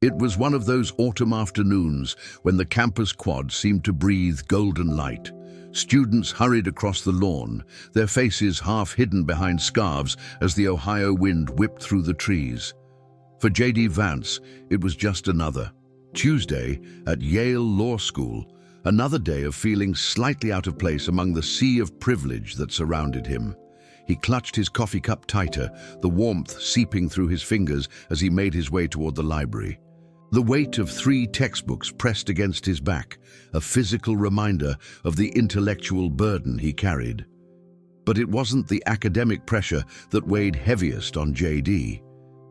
It was one of those autumn afternoons when the campus quad seemed to breathe golden light. Students hurried across the lawn, their faces half hidden behind scarves as the Ohio wind whipped through the trees. For J.D. Vance, it was just another Tuesday at Yale Law School, another day of feeling slightly out of place among the sea of privilege that surrounded him. He clutched his coffee cup tighter, the warmth seeping through his fingers as he made his way toward the library. The weight of 3 textbooks pressed against his back, a physical reminder of the intellectual burden he carried. But it wasn't the academic pressure that weighed heaviest on J.D.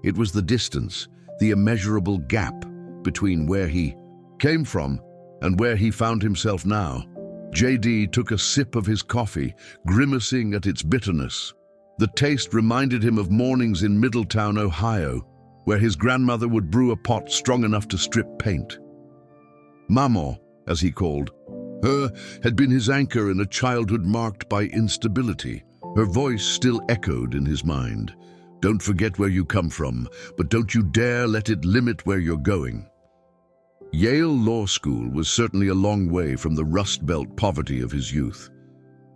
It was the distance, the immeasurable gap between where he came from and where he found himself now. J.D. took a sip of his coffee, grimacing at its bitterness. The taste reminded him of mornings in Middletown, Ohio, where his grandmother would brew a pot strong enough to strip paint. Maman, as he called her, had been his anchor in a childhood marked by instability. Her voice still echoed in his mind. Don't forget where you come from, but don't you dare let it limit where you're going. Yale Law School was certainly a long way from the Rust Belt poverty of his youth.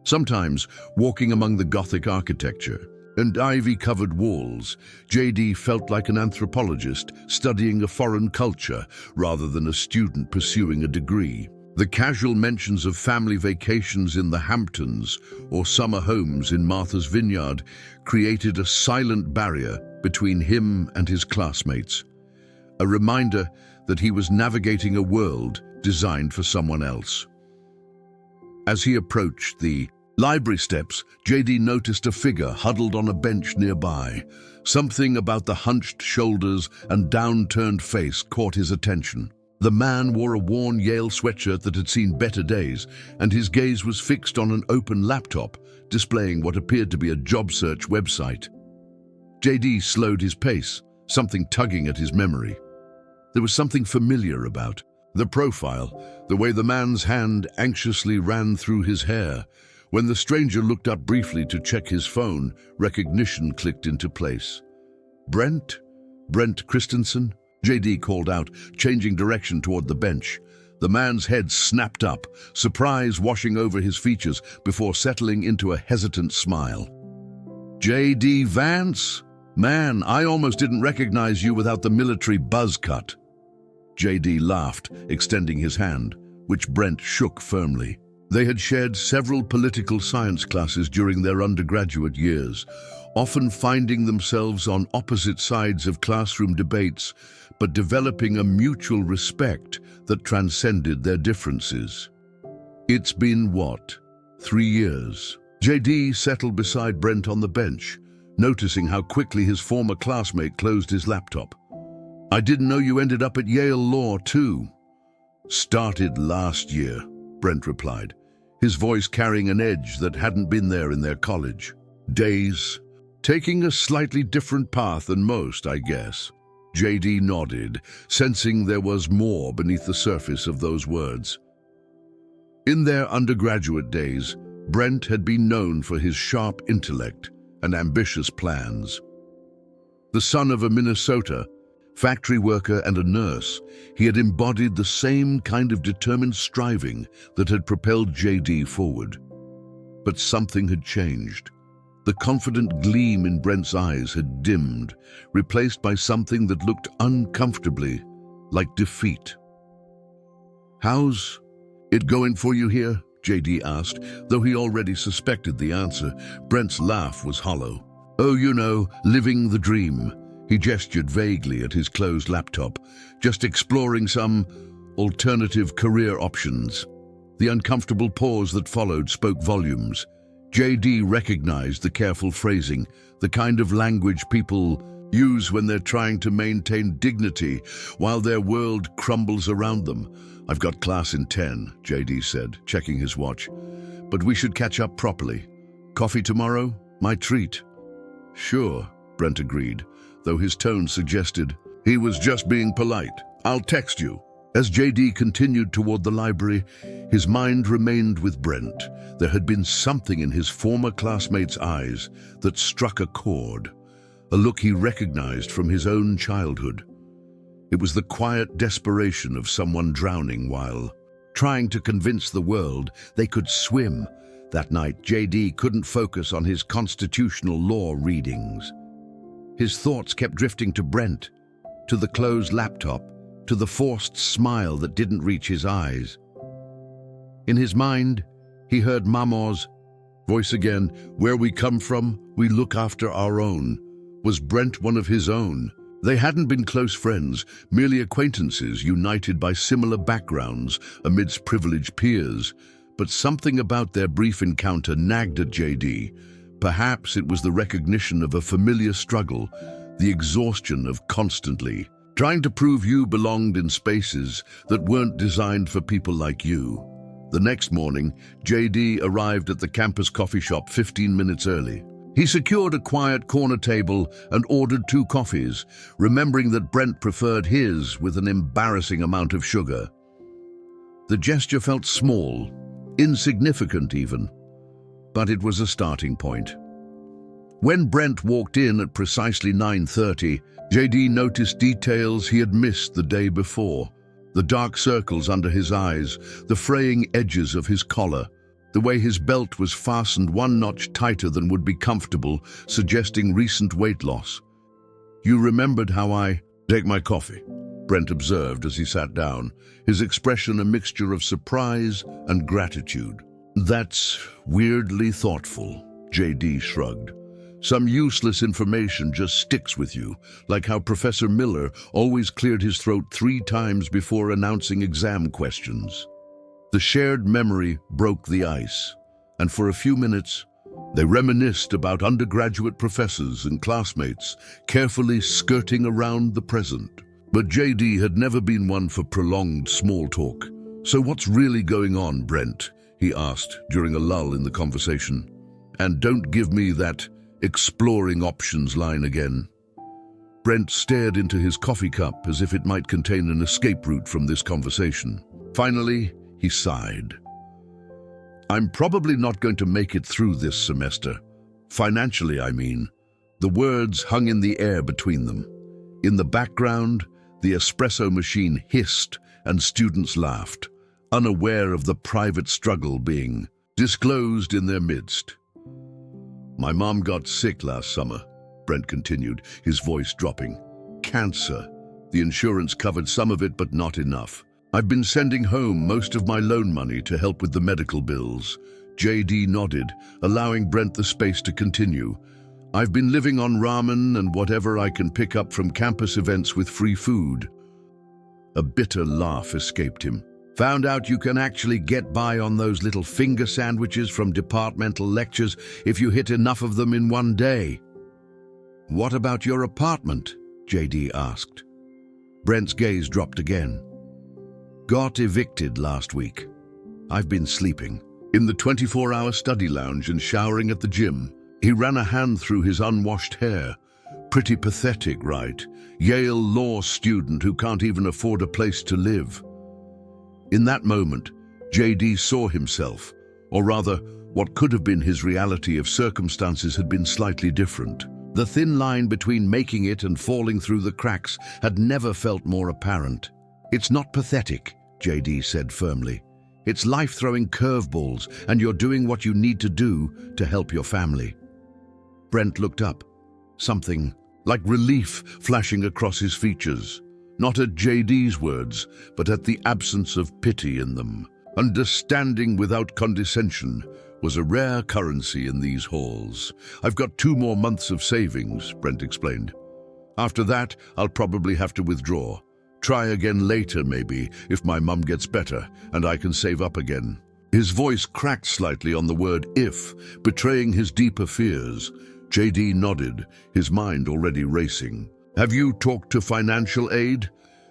Sometimes, walking among the Gothic architecture and ivy-covered walls, J.D. felt like an anthropologist studying a foreign culture rather than a student pursuing a degree. The casual mentions of family vacations in the Hamptons or summer homes in Martha's Vineyard created a silent barrier between him and his classmates, a reminder that he was navigating a world designed for someone else. As he approached the library steps, J.D. noticed a figure huddled on a bench nearby. Something about the hunched shoulders and down-turned face caught his attention. The man wore a worn Yale sweatshirt that had seen better days, and his gaze was fixed on an open laptop, displaying what appeared to be a job search website. J.D. slowed his pace, something tugging at his memory. There was something familiar about the profile, the way the man's hand anxiously ran through his hair. When the stranger looked up briefly to check his phone, recognition clicked into place. Brent Christensen? J.D. called out, changing direction toward the bench. The man's head snapped up, surprise washing over his features before settling into a hesitant smile. J.D. Vance? Man, I almost didn't recognize you without the military buzz cut. J.D. laughed, extending his hand, which Brent shook firmly. They had shared several political science classes during their undergraduate years, often finding themselves on opposite sides of classroom debates, but developing a mutual respect that transcended their differences. It's been, 3 years? J.D. settled beside Brent on the bench, noticing how quickly his former classmate closed his laptop. I didn't know you ended up at Yale Law, too. Started last year, Brent replied, his voice carrying an edge that hadn't been there in their college days. Taking a slightly different path than most, I guess. J.D. nodded, sensing there was more beneath the surface of those words. In their undergraduate days, Brent had been known for his sharp intellect and ambitious plans. The son of a Minnesota factory worker and a nurse, he had embodied the same kind of determined striving that had propelled J.D. forward. But something had changed. The confident gleam in Brent's eyes had dimmed, replaced by something that looked uncomfortably like defeat. How's it going for you here? J.D. asked, though he already suspected the answer. Brent's laugh was hollow. Oh, you know, living the dream. He gestured vaguely at his closed laptop, just exploring some alternative career options. The uncomfortable pause that followed spoke volumes. J.D. recognized the careful phrasing, the kind of language people use when they're trying to maintain dignity while their world crumbles around them. I've got class in 10, J.D. said, checking his watch. But we should catch up properly. Coffee tomorrow? My treat. Sure, Brent agreed, though his tone suggested he was just being polite. I'll text you. As J.D. continued toward the library, his mind remained with Brent. There had been something in his former classmate's eyes that struck a chord, a look he recognized from his own childhood. It was the quiet desperation of someone drowning while trying to convince the world they could swim. That night, JD couldn't focus on his constitutional law readings. His thoughts kept drifting to Brent, to the closed laptop, to the forced smile that didn't reach his eyes. In his mind, he heard Mama's voice again. Where we come from, we look after our own. Was Brent one of his own? They hadn't been close friends, merely acquaintances united by similar backgrounds amidst privileged peers. But something about their brief encounter nagged at JD. Perhaps it was the recognition of a familiar struggle, the exhaustion of constantly trying to prove you belonged in spaces that weren't designed for people like you. The next morning, JD arrived at the campus coffee shop 15 minutes early. He secured a quiet corner table and ordered 2 coffees, remembering that Brent preferred his with an embarrassing amount of sugar. The gesture felt small, insignificant even, but it was a starting point. When Brent walked in at precisely 9:30, JD noticed details he had missed the day before. The dark circles under his eyes, the fraying edges of his collar, the way his belt was fastened 1 notch tighter than would be comfortable, suggesting recent weight loss. You remembered how I take my coffee, Brent observed as he sat down, his expression a mixture of surprise and gratitude. That's weirdly thoughtful, JD shrugged. Some useless information just sticks with you, like how Professor Miller always cleared his throat 3 times before announcing exam questions. The shared memory broke the ice, and for a few minutes, they reminisced about undergraduate professors and classmates, carefully skirting around the present. But JD had never been one for prolonged small talk. So what's really going on, Brent? He asked during a lull in the conversation. And don't give me that exploring options line again. Brent stared into his coffee cup as if it might contain an escape route from this conversation. Finally, he sighed. I'm probably not going to make it through this semester. Financially, I mean. The words hung in the air between them. In the background, the espresso machine hissed and students laughed, unaware of the private struggle being disclosed in their midst. My mom got sick last summer, Brent continued, his voice dropping. Cancer. The insurance covered some of it, but not enough. I've been sending home most of my loan money to help with the medical bills. JD nodded, allowing Brent the space to continue. I've been living on ramen and whatever I can pick up from campus events with free food. A bitter laugh escaped him. Found out you can actually get by on those little finger sandwiches from departmental lectures if you hit enough of them in one day. What about your apartment? JD asked. Brent's gaze dropped again. Got evicted last week. I've been sleeping in the 24-hour study lounge and showering at the gym. He ran a hand through his unwashed hair. Pretty pathetic, right? Yale law student who can't even afford a place to live. In that moment, JD saw himself, or rather, what could have been his reality if circumstances had been slightly different. The thin line between making it and falling through the cracks had never felt more apparent. It's not pathetic, JD said firmly. It's life throwing curveballs, and you're doing what you need to do to help your family. Brent looked up, something like relief flashing across his features. Not at JD's words, but at the absence of pity in them. Understanding without condescension was a rare currency in these halls. I've got 2 more months of savings, Brent explained. After that, I'll probably have to withdraw. Try again later, maybe, if my mum gets better and I can save up again. His voice cracked slightly on the word if, betraying his deeper fears. JD nodded, his mind already racing. Have you talked to financial aid?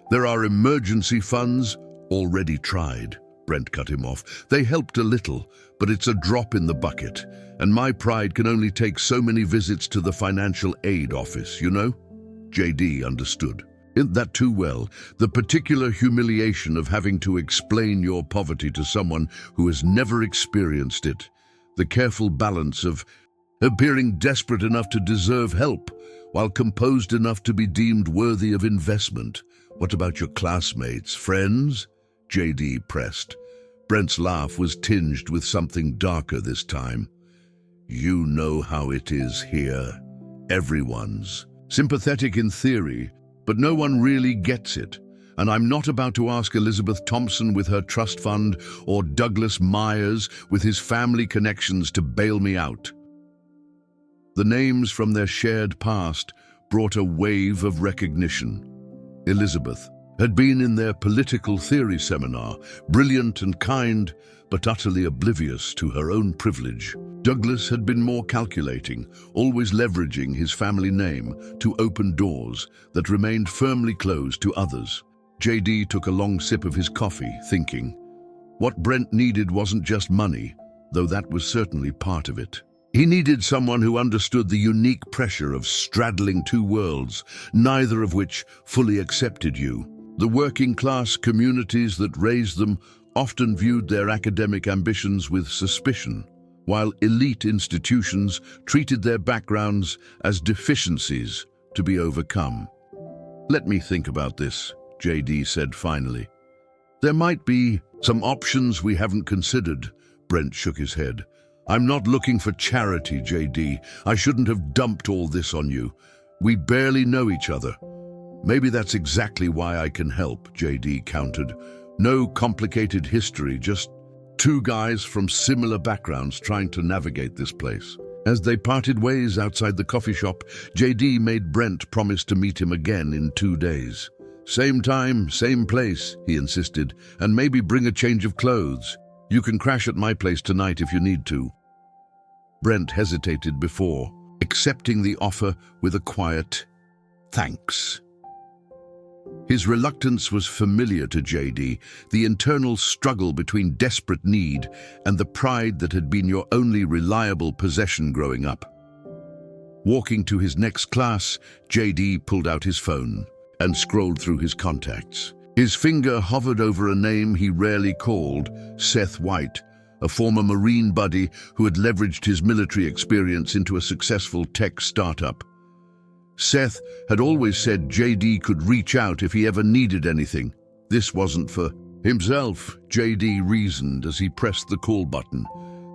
There are emergency funds. Already tried, Brent cut him off. They helped a little, but it's a drop in the bucket, and my pride can only take so many visits to the financial aid office, you know? JD understood. Isn't that too well? The particular humiliation of having to explain your poverty to someone who has never experienced it. The careful balance of appearing desperate enough to deserve help, while composed enough to be deemed worthy of investment. What about your classmates, friends? JD pressed. Brent's laugh was tinged with something darker this time. You know how it is here. Everyone's sympathetic in theory, but no one really gets it. And I'm not about to ask Elizabeth Thompson with her trust fund or Douglas Myers with his family connections to bail me out. The names from their shared past brought a wave of recognition. Elizabeth had been in their political theory seminar, brilliant and kind, but utterly oblivious to her own privilege. Douglas had been more calculating, always leveraging his family name to open doors that remained firmly closed to others. JD took a long sip of his coffee, thinking, what Brent needed wasn't just money, though that was certainly part of it. He needed someone who understood the unique pressure of straddling two worlds, neither of which fully accepted you. The working-class communities that raised them often viewed their academic ambitions with suspicion, while elite institutions treated their backgrounds as deficiencies to be overcome. Let me think about this, JD said finally. There might be some options we haven't considered. Brent shook his head. I'm not looking for charity, JD. I shouldn't have dumped all this on you. We barely know each other. Maybe that's exactly why I can help, JD countered. No complicated history, just two guys from similar backgrounds trying to navigate this place. As they parted ways outside the coffee shop, JD made Brent promise to meet him again in 2 days. Same time, same place, he insisted, and maybe bring a change of clothes. You can crash at my place tonight if you need to. Brent hesitated before accepting the offer with a quiet thanks. His reluctance was familiar to JD, the internal struggle between desperate need and the pride that had been your only reliable possession growing up. Walking to his next class, JD pulled out his phone and scrolled through his contacts. His finger hovered over a name he rarely called, Seth White, a former Marine buddy who had leveraged his military experience into a successful tech startup. Seth had always said JD could reach out if he ever needed anything. This wasn't for himself, JD reasoned as he pressed the call button.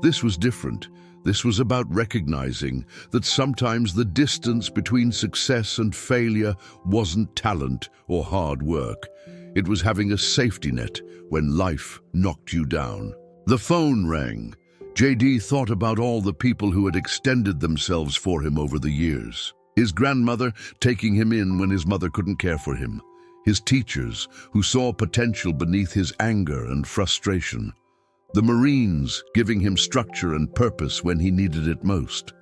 This was different. This was about recognizing that sometimes the distance between success and failure wasn't talent or hard work. It was having a safety net when life knocked you down. The phone rang. JD thought about all the people who had extended themselves for him over the years. His grandmother taking him in when his mother couldn't care for him. His teachers who saw potential beneath his anger and frustration. The Marines giving him structure and purpose when he needed it most.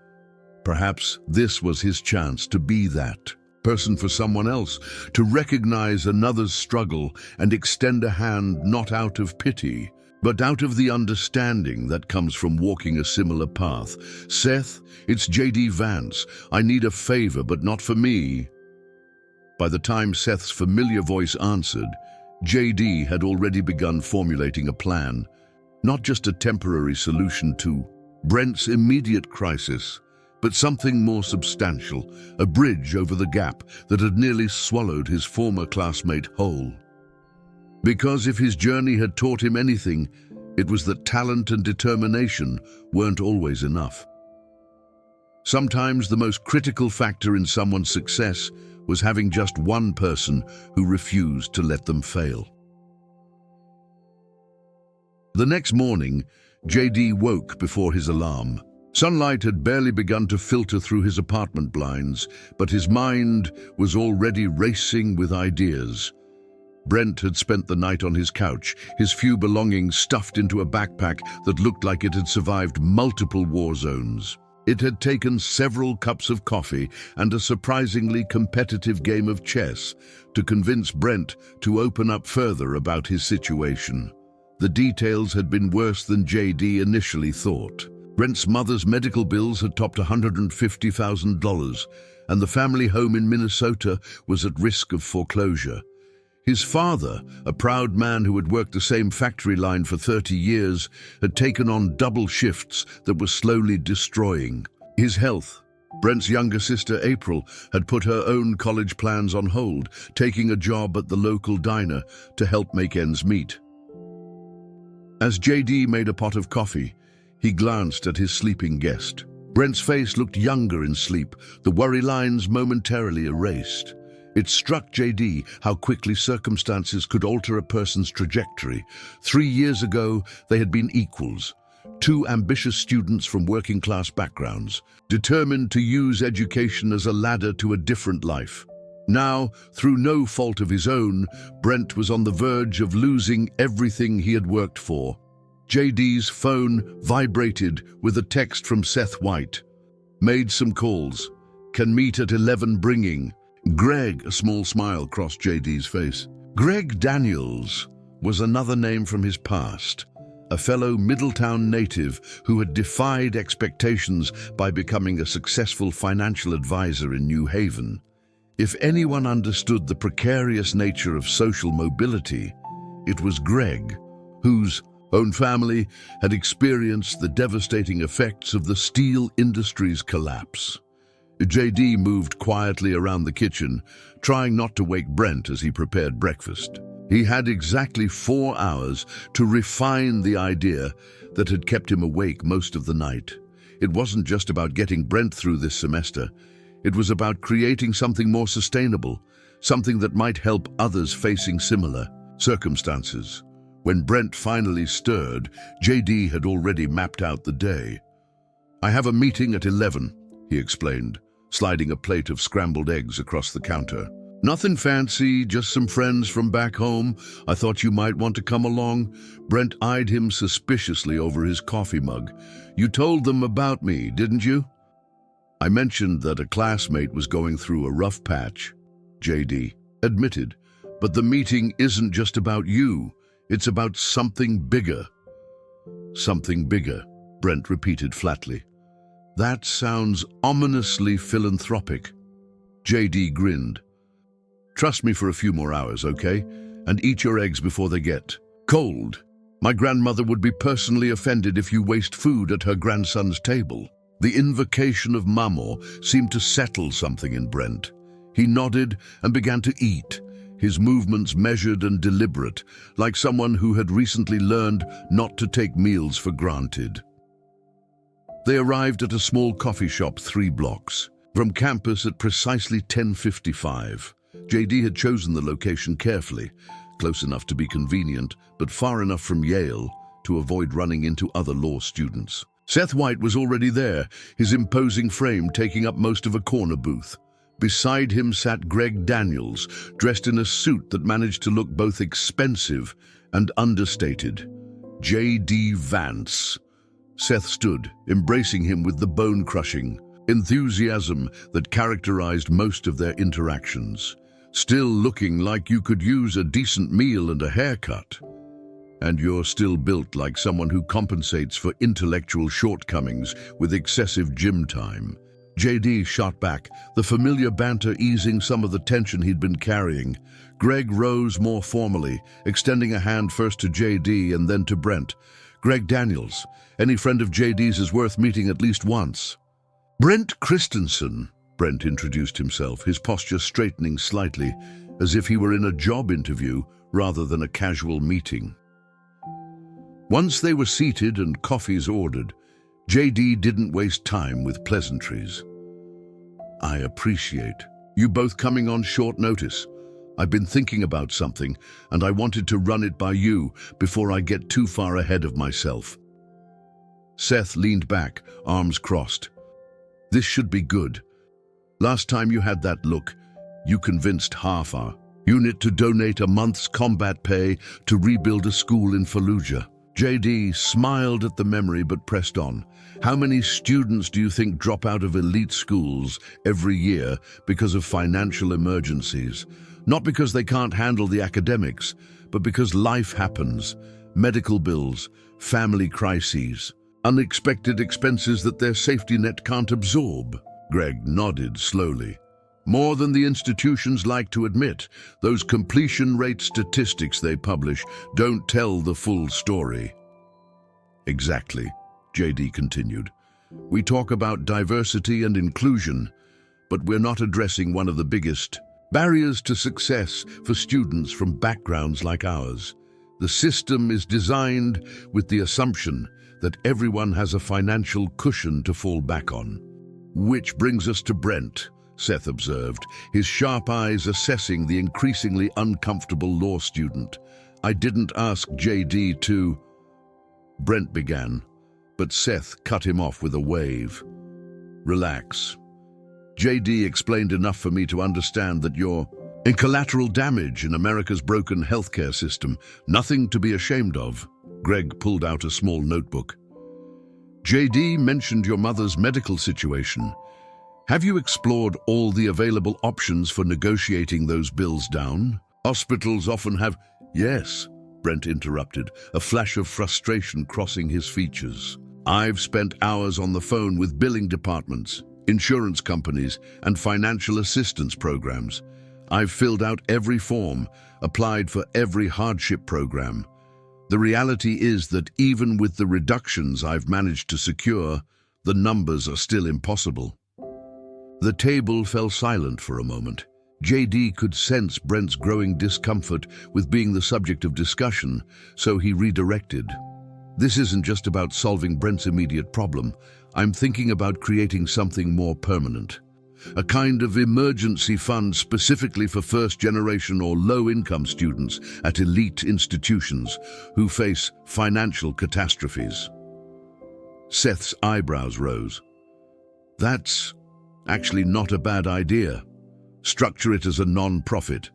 Perhaps this was his chance to be that person for someone else, to recognize another's struggle and extend a hand not out of pity, but out of the understanding that comes from walking a similar path. Seth, it's JD Vance. I need a favor, but not for me. By the time Seth's familiar voice answered, JD had already begun formulating a plan. Not just a temporary solution to Brent's immediate crisis, but something more substantial, a bridge over the gap that had nearly swallowed his former classmate whole. Because if his journey had taught him anything, it was that talent and determination weren't always enough. Sometimes the most critical factor in someone's success was having just one person who refused to let them fail. The next morning, JD woke before his alarm. Sunlight had barely begun to filter through his apartment blinds, but his mind was already racing with ideas. Brent had spent the night on his couch, his few belongings stuffed into a backpack that looked like it had survived multiple war zones. It had taken several cups of coffee and a surprisingly competitive game of chess to convince Brent to open up further about his situation. The details had been worse than JD initially thought. Brent's mother's medical bills had topped $150,000, and the family home in Minnesota was at risk of foreclosure. His father, a proud man who had worked the same factory line for 30 years, had taken on double shifts that were slowly destroying his health. Brent's younger sister, April, had put her own college plans on hold, taking a job at the local diner to help make ends meet. As JD made a pot of coffee, he glanced at his sleeping guest. Brent's face looked younger in sleep, the worry lines momentarily erased. It struck JD how quickly circumstances could alter a person's trajectory. 3 years ago, they had been equals. Two ambitious students from working-class backgrounds, determined to use education as a ladder to a different life. Now, through no fault of his own, Brent was on the verge of losing everything he had worked for. JD's phone vibrated with a text from Seth White. Made some calls. Can meet at 11 bringing. Greg, a small smile crossed JD's face. Greg Daniels was another name from his past. A fellow Middletown native who had defied expectations by becoming a successful financial advisor in New Haven. If anyone understood the precarious nature of social mobility, it was Greg, whose own family had experienced the devastating effects of the steel industry's collapse. JD moved quietly around the kitchen, trying not to wake Brent as he prepared breakfast. He had exactly 4 hours to refine the idea that had kept him awake most of the night. It wasn't just about getting Brent through this semester. It was about creating something more sustainable, something that might help others facing similar circumstances. When Brent finally stirred, JD had already mapped out the day. "I have a meeting at 11, he explained, sliding a plate of scrambled eggs across the counter. "Nothing fancy, just some friends from back home. I thought you might want to come along." Brent eyed him suspiciously over his coffee mug. "You told them about me, didn't you?" "I mentioned that a classmate was going through a rough patch," JD admitted. "But the meeting isn't just about you. It's about something bigger." "Something bigger," Brent repeated flatly. "That sounds ominously philanthropic." JD grinned. "Trust me for a few more hours, okay? And eat your eggs before they get cold. My grandmother would be personally offended if you waste food at her grandson's table." The invocation of Mamor seemed to settle something in Brent. He nodded and began to eat, his movements measured and deliberate, like someone who had recently learned not to take meals for granted. They arrived at a small coffee shop 3 blocks from campus at precisely 10:55. JD had chosen the location carefully, close enough to be convenient, but far enough from Yale to avoid running into other law students. Seth White was already there, his imposing frame taking up most of a corner booth. Beside him sat Greg Daniels, dressed in a suit that managed to look both expensive and understated. J.D. Vance. Seth stood, embracing him with the bone-crushing enthusiasm that characterized most of their interactions. "Still looking like you could use a decent meal and a haircut. And you're still built like someone who compensates for intellectual shortcomings with excessive gym time." JD shot back, the familiar banter easing some of the tension he'd been carrying. Greg rose more formally, extending a hand first to JD and then to Brent. "Greg Daniels. Any friend of JD's is worth meeting at least once." "Brent Christensen," Brent introduced himself, his posture straightening slightly, as if he were in a job interview rather than a casual meeting. Once they were seated and coffees ordered, JD didn't waste time with pleasantries. "I appreciate you both coming on short notice. I've been thinking about something, and I wanted to run it by you before I get too far ahead of myself." Seth leaned back, arms crossed. "This should be good. Last time you had that look, you convinced half our unit to donate a month's combat pay to rebuild a school in Fallujah." JD smiled at the memory but pressed on. "How many students do you think drop out of elite schools every year because of financial emergencies? Not because they can't handle the academics, but because life happens. Medical bills, family crises, unexpected expenses that their safety net can't absorb." Greg nodded slowly. "More than the institutions like to admit. Those completion rate statistics they publish don't tell the full story." "Exactly," JD continued. We talk about diversity and inclusion, but we're not addressing one of the biggest barriers to success for students from backgrounds like ours. The system is designed with the assumption that everyone has a financial cushion to fall back on. Which brings us to Brent, Seth observed, his sharp eyes assessing the increasingly uncomfortable law student. I didn't ask JD to... Brent began, but Seth cut him off with a wave. Relax. JD explained enough for me to understand that you're in collateral damage in America's broken healthcare system. Nothing to be ashamed of. Greg pulled out a small notebook. JD mentioned your mother's medical situation. Have you explored all the available options for negotiating those bills down? Hospitals often have... Yes, Brent interrupted, a flash of frustration crossing his features. I've spent hours on the phone with billing departments, insurance companies, and financial assistance programs. I've filled out every form, applied for every hardship program. The reality is that even with the reductions I've managed to secure, the numbers are still impossible. The table fell silent for a moment. JD could sense Brent's growing discomfort with being the subject of discussion, so he redirected. This isn't just about solving Brent's immediate problem. I'm thinking about creating something more permanent. A kind of emergency fund specifically for first-generation or low-income students at elite institutions who face financial catastrophes. Seth's eyebrows rose. That's actually not a bad idea. Structure it as a non-profit.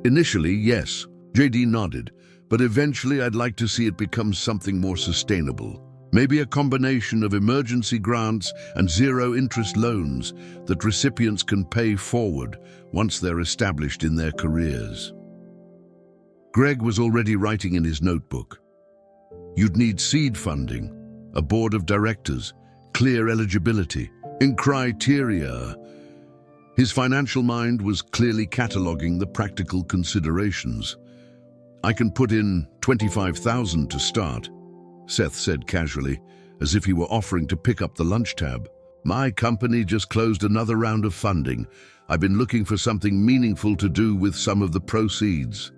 Initially, yes, JD nodded, but eventually I'd like to see it become something more sustainable. Maybe a combination of emergency grants and zero-interest loans that recipients can pay forward once they're established in their careers. Greg was already writing in his notebook. You'd need seed funding, a board of directors, clear eligibility, and criteria. His financial mind was clearly cataloging the practical considerations. I can put in $25,000 to start, Seth said casually, as if he were offering to pick up the lunch tab. My company just closed another round of funding. I've been looking for something meaningful to do with some of the proceeds.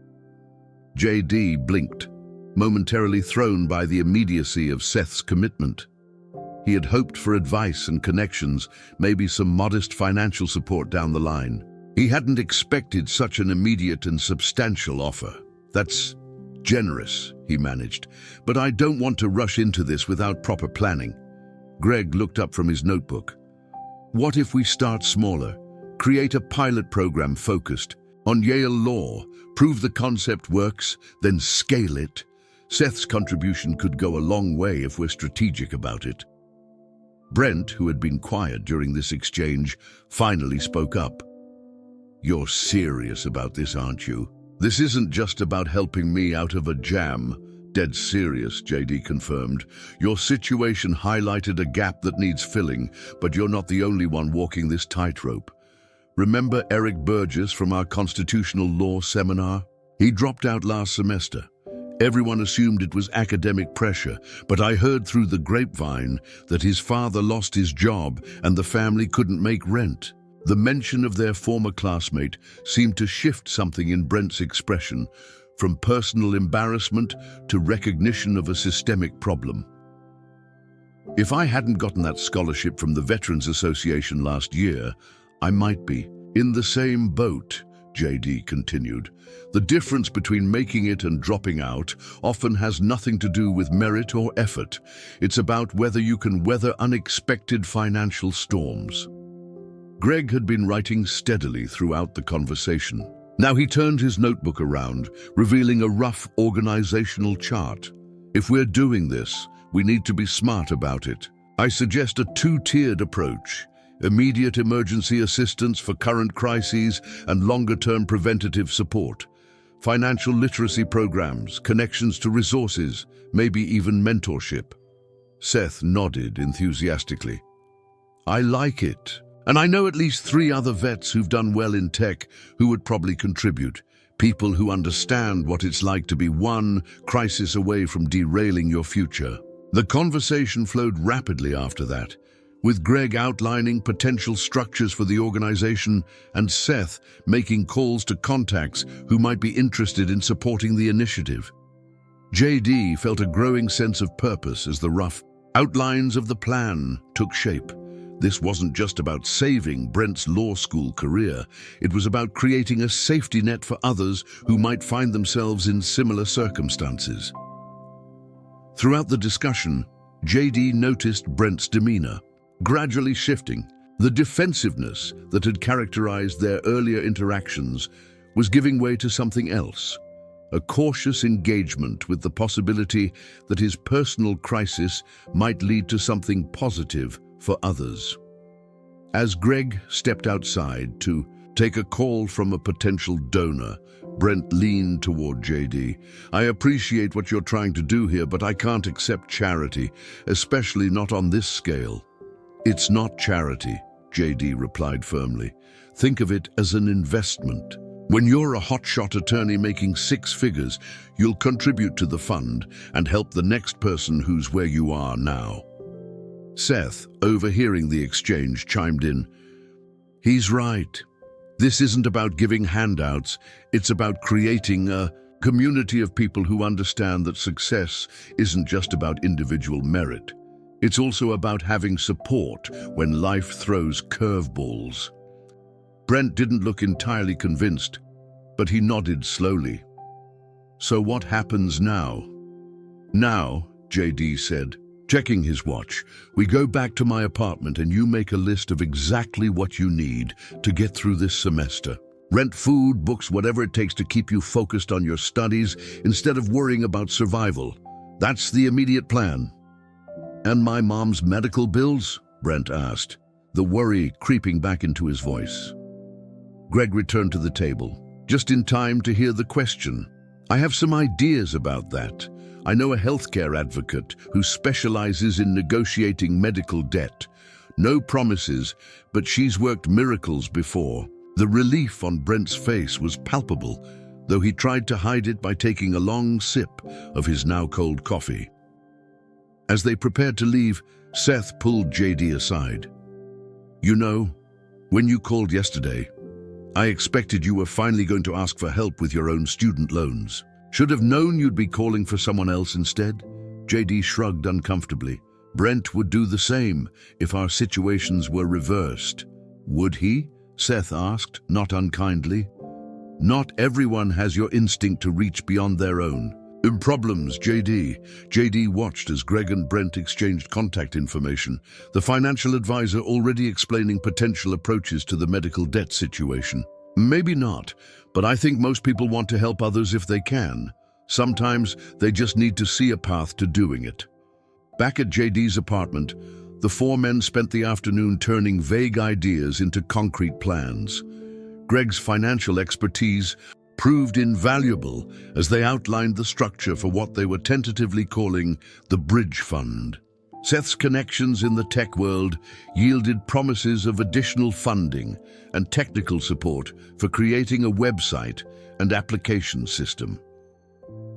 JD blinked, momentarily thrown by the immediacy of Seth's commitment. He had hoped for advice and connections, maybe some modest financial support down the line. He hadn't expected such an immediate and substantial offer. That's generous, he managed, but I don't want to rush into this without proper planning. Greg looked up from his notebook. What if we start smaller? Create a pilot program focused on Yale law, prove the concept works, then scale it. Seth's contribution could go a long way if we're strategic about it. Brent, who had been quiet during this exchange, finally spoke up. You're serious about this, aren't you? This isn't just about helping me out of a jam. Dead serious, JD confirmed. Your situation highlighted a gap that needs filling, but you're not the only one walking this tightrope. Remember Eric Burgess from our constitutional law seminar? He dropped out last semester. Everyone assumed it was academic pressure, but I heard through the grapevine that his father lost his job and the family couldn't make rent. The mention of their former classmate seemed to shift something in Brent's expression, from personal embarrassment to recognition of a systemic problem. If I hadn't gotten that scholarship from the Veterans Association last year, I might be in the same boat, JD continued. The difference between making it and dropping out often has nothing to do with merit or effort. It's about whether you can weather unexpected financial storms. Greg had been writing steadily throughout the conversation. Now he turned his notebook around, revealing a rough organizational chart. If we're doing this, we need to be smart about it. I suggest a two-tiered approach. Immediate emergency assistance for current crises and longer-term preventative support. Financial literacy programs, connections to resources, maybe even mentorship. Seth nodded enthusiastically. I like it. And I know at least 3 other vets who've done well in tech who would probably contribute. People who understand what it's like to be one crisis away from derailing your future. The conversation flowed rapidly after that, with Greg outlining potential structures for the organization and Seth making calls to contacts who might be interested in supporting the initiative. JD felt a growing sense of purpose as the rough outlines of the plan took shape. This wasn't just about saving Brent's law school career, it was about creating a safety net for others who might find themselves in similar circumstances. Throughout the discussion, JD noticed Brent's demeanor gradually shifting. The defensiveness that had characterized their earlier interactions was giving way to something else, a cautious engagement with the possibility that his personal crisis might lead to something positive for others. As Greg stepped outside to take a call from a potential donor, Brent leaned toward JD. "I appreciate what you're trying to do here, but I can't accept charity, especially not on this scale." "It's not charity," JD replied firmly. "Think of it as an investment. When you're a hotshot attorney making 6 figures, you'll contribute to the fund and help the next person who's where you are now." Seth, overhearing the exchange, chimed in. "He's right. This isn't about giving handouts, it's about creating a community of people who understand that success isn't just about individual merit. It's also about having support when life throws curveballs." Brent didn't look entirely convinced, but he nodded slowly. "So what happens now?" "Now," JD said, checking his watch, "we go back to my apartment and you make a list of exactly what you need to get through this semester. Rent food, books, whatever it takes to keep you focused on your studies instead of worrying about survival. That's the immediate plan." "And my mom's medical bills?" Brent asked, the worry creeping back into his voice. Greg returned to the table, just in time to hear the question. "I have some ideas about that. I know a healthcare advocate who specializes in negotiating medical debt. No promises, but she's worked miracles before." The relief on Brent's face was palpable, though he tried to hide it by taking a long sip of his now cold coffee. As they prepared to leave, Seth pulled JD aside. "You know, when you called yesterday, I expected you were finally going to ask for help with your own student loans. Should have known you'd be calling for someone else instead." JD shrugged uncomfortably. "Brent would do the same if our situations were reversed." "Would he?" Seth asked, not unkindly. "Not everyone has your instinct to reach beyond their own." Problems, JD." JD watched as Greg and Brent exchanged contact information, the financial advisor already explaining potential approaches to the medical debt situation. "Maybe not, but I think most people want to help others if they can. Sometimes they just need to see a path to doing it." Back at JD's apartment, the 4 men spent the afternoon turning vague ideas into concrete plans. Greg's financial expertise proved invaluable as they outlined the structure for what they were tentatively calling the Bridge Fund. Seth's connections in the tech world yielded promises of additional funding and technical support for creating a website and application system.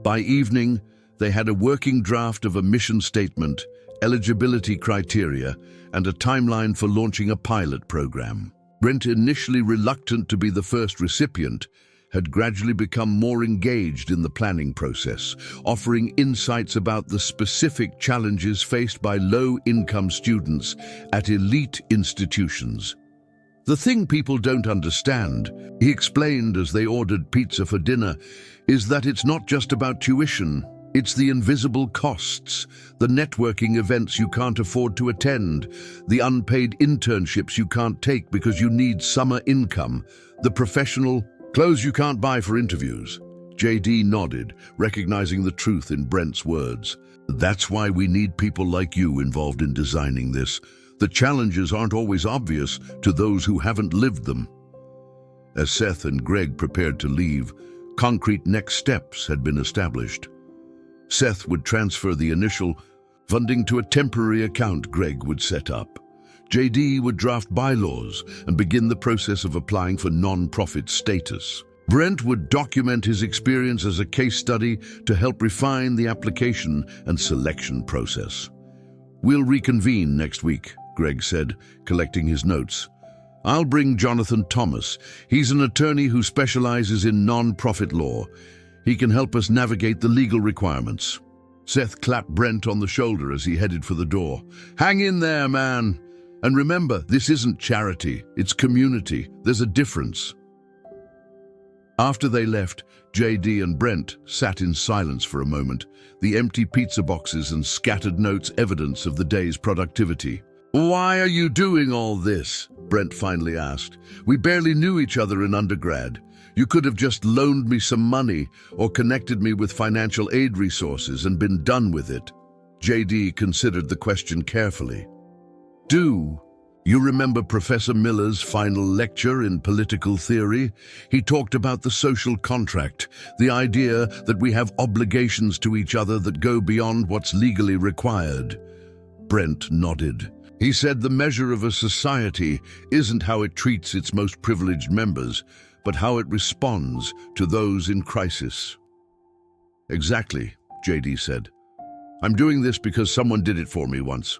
By evening, they had a working draft of a mission statement, eligibility criteria, and a timeline for launching a pilot program. Brent, initially reluctant to be the first recipient, had gradually become more engaged in the planning process, offering insights about the specific challenges faced by low-income students at elite institutions. "The thing people don't understand," he explained as they ordered pizza for dinner, "is that it's not just about tuition. It's the invisible costs, the networking events you can't afford to attend, the unpaid internships you can't take because you need summer income, the professional clothes you can't buy for interviews." JD nodded, recognizing the truth in Brent's words. "That's why we need people like you involved in designing this. The challenges aren't always obvious to those who haven't lived them." As Seth and Greg prepared to leave, concrete next steps had been established. Seth would transfer the initial funding to a temporary account Greg would set up. JD would draft bylaws and begin the process of applying for non-profit status. Brent would document his experience as a case study to help refine the application and selection process. "We'll reconvene next week," Greg said, collecting his notes. "I'll bring Jonathan Thomas. He's an attorney who specializes in non-profit law. He can help us navigate the legal requirements." Seth clapped Brent on the shoulder as he headed for the door. "Hang in there, man. And remember, this isn't charity, it's community. There's a difference." After they left, JD and Brent sat in silence for a moment, the empty pizza boxes and scattered notes evidence of the day's productivity. "Why are you doing all this?" Brent finally asked. "We barely knew each other in undergrad. You could have just loaned me some money or connected me with financial aid resources and been done with it." JD considered the question carefully. "Do you remember Professor Miller's final lecture in political theory? He talked about the social contract, the idea that we have obligations to each other that go beyond what's legally required." Brent nodded. He said the measure of a society isn't how it treats its most privileged members, but how it responds to those in crisis. "Exactly," JD said. "I'm doing this because someone did it for me once.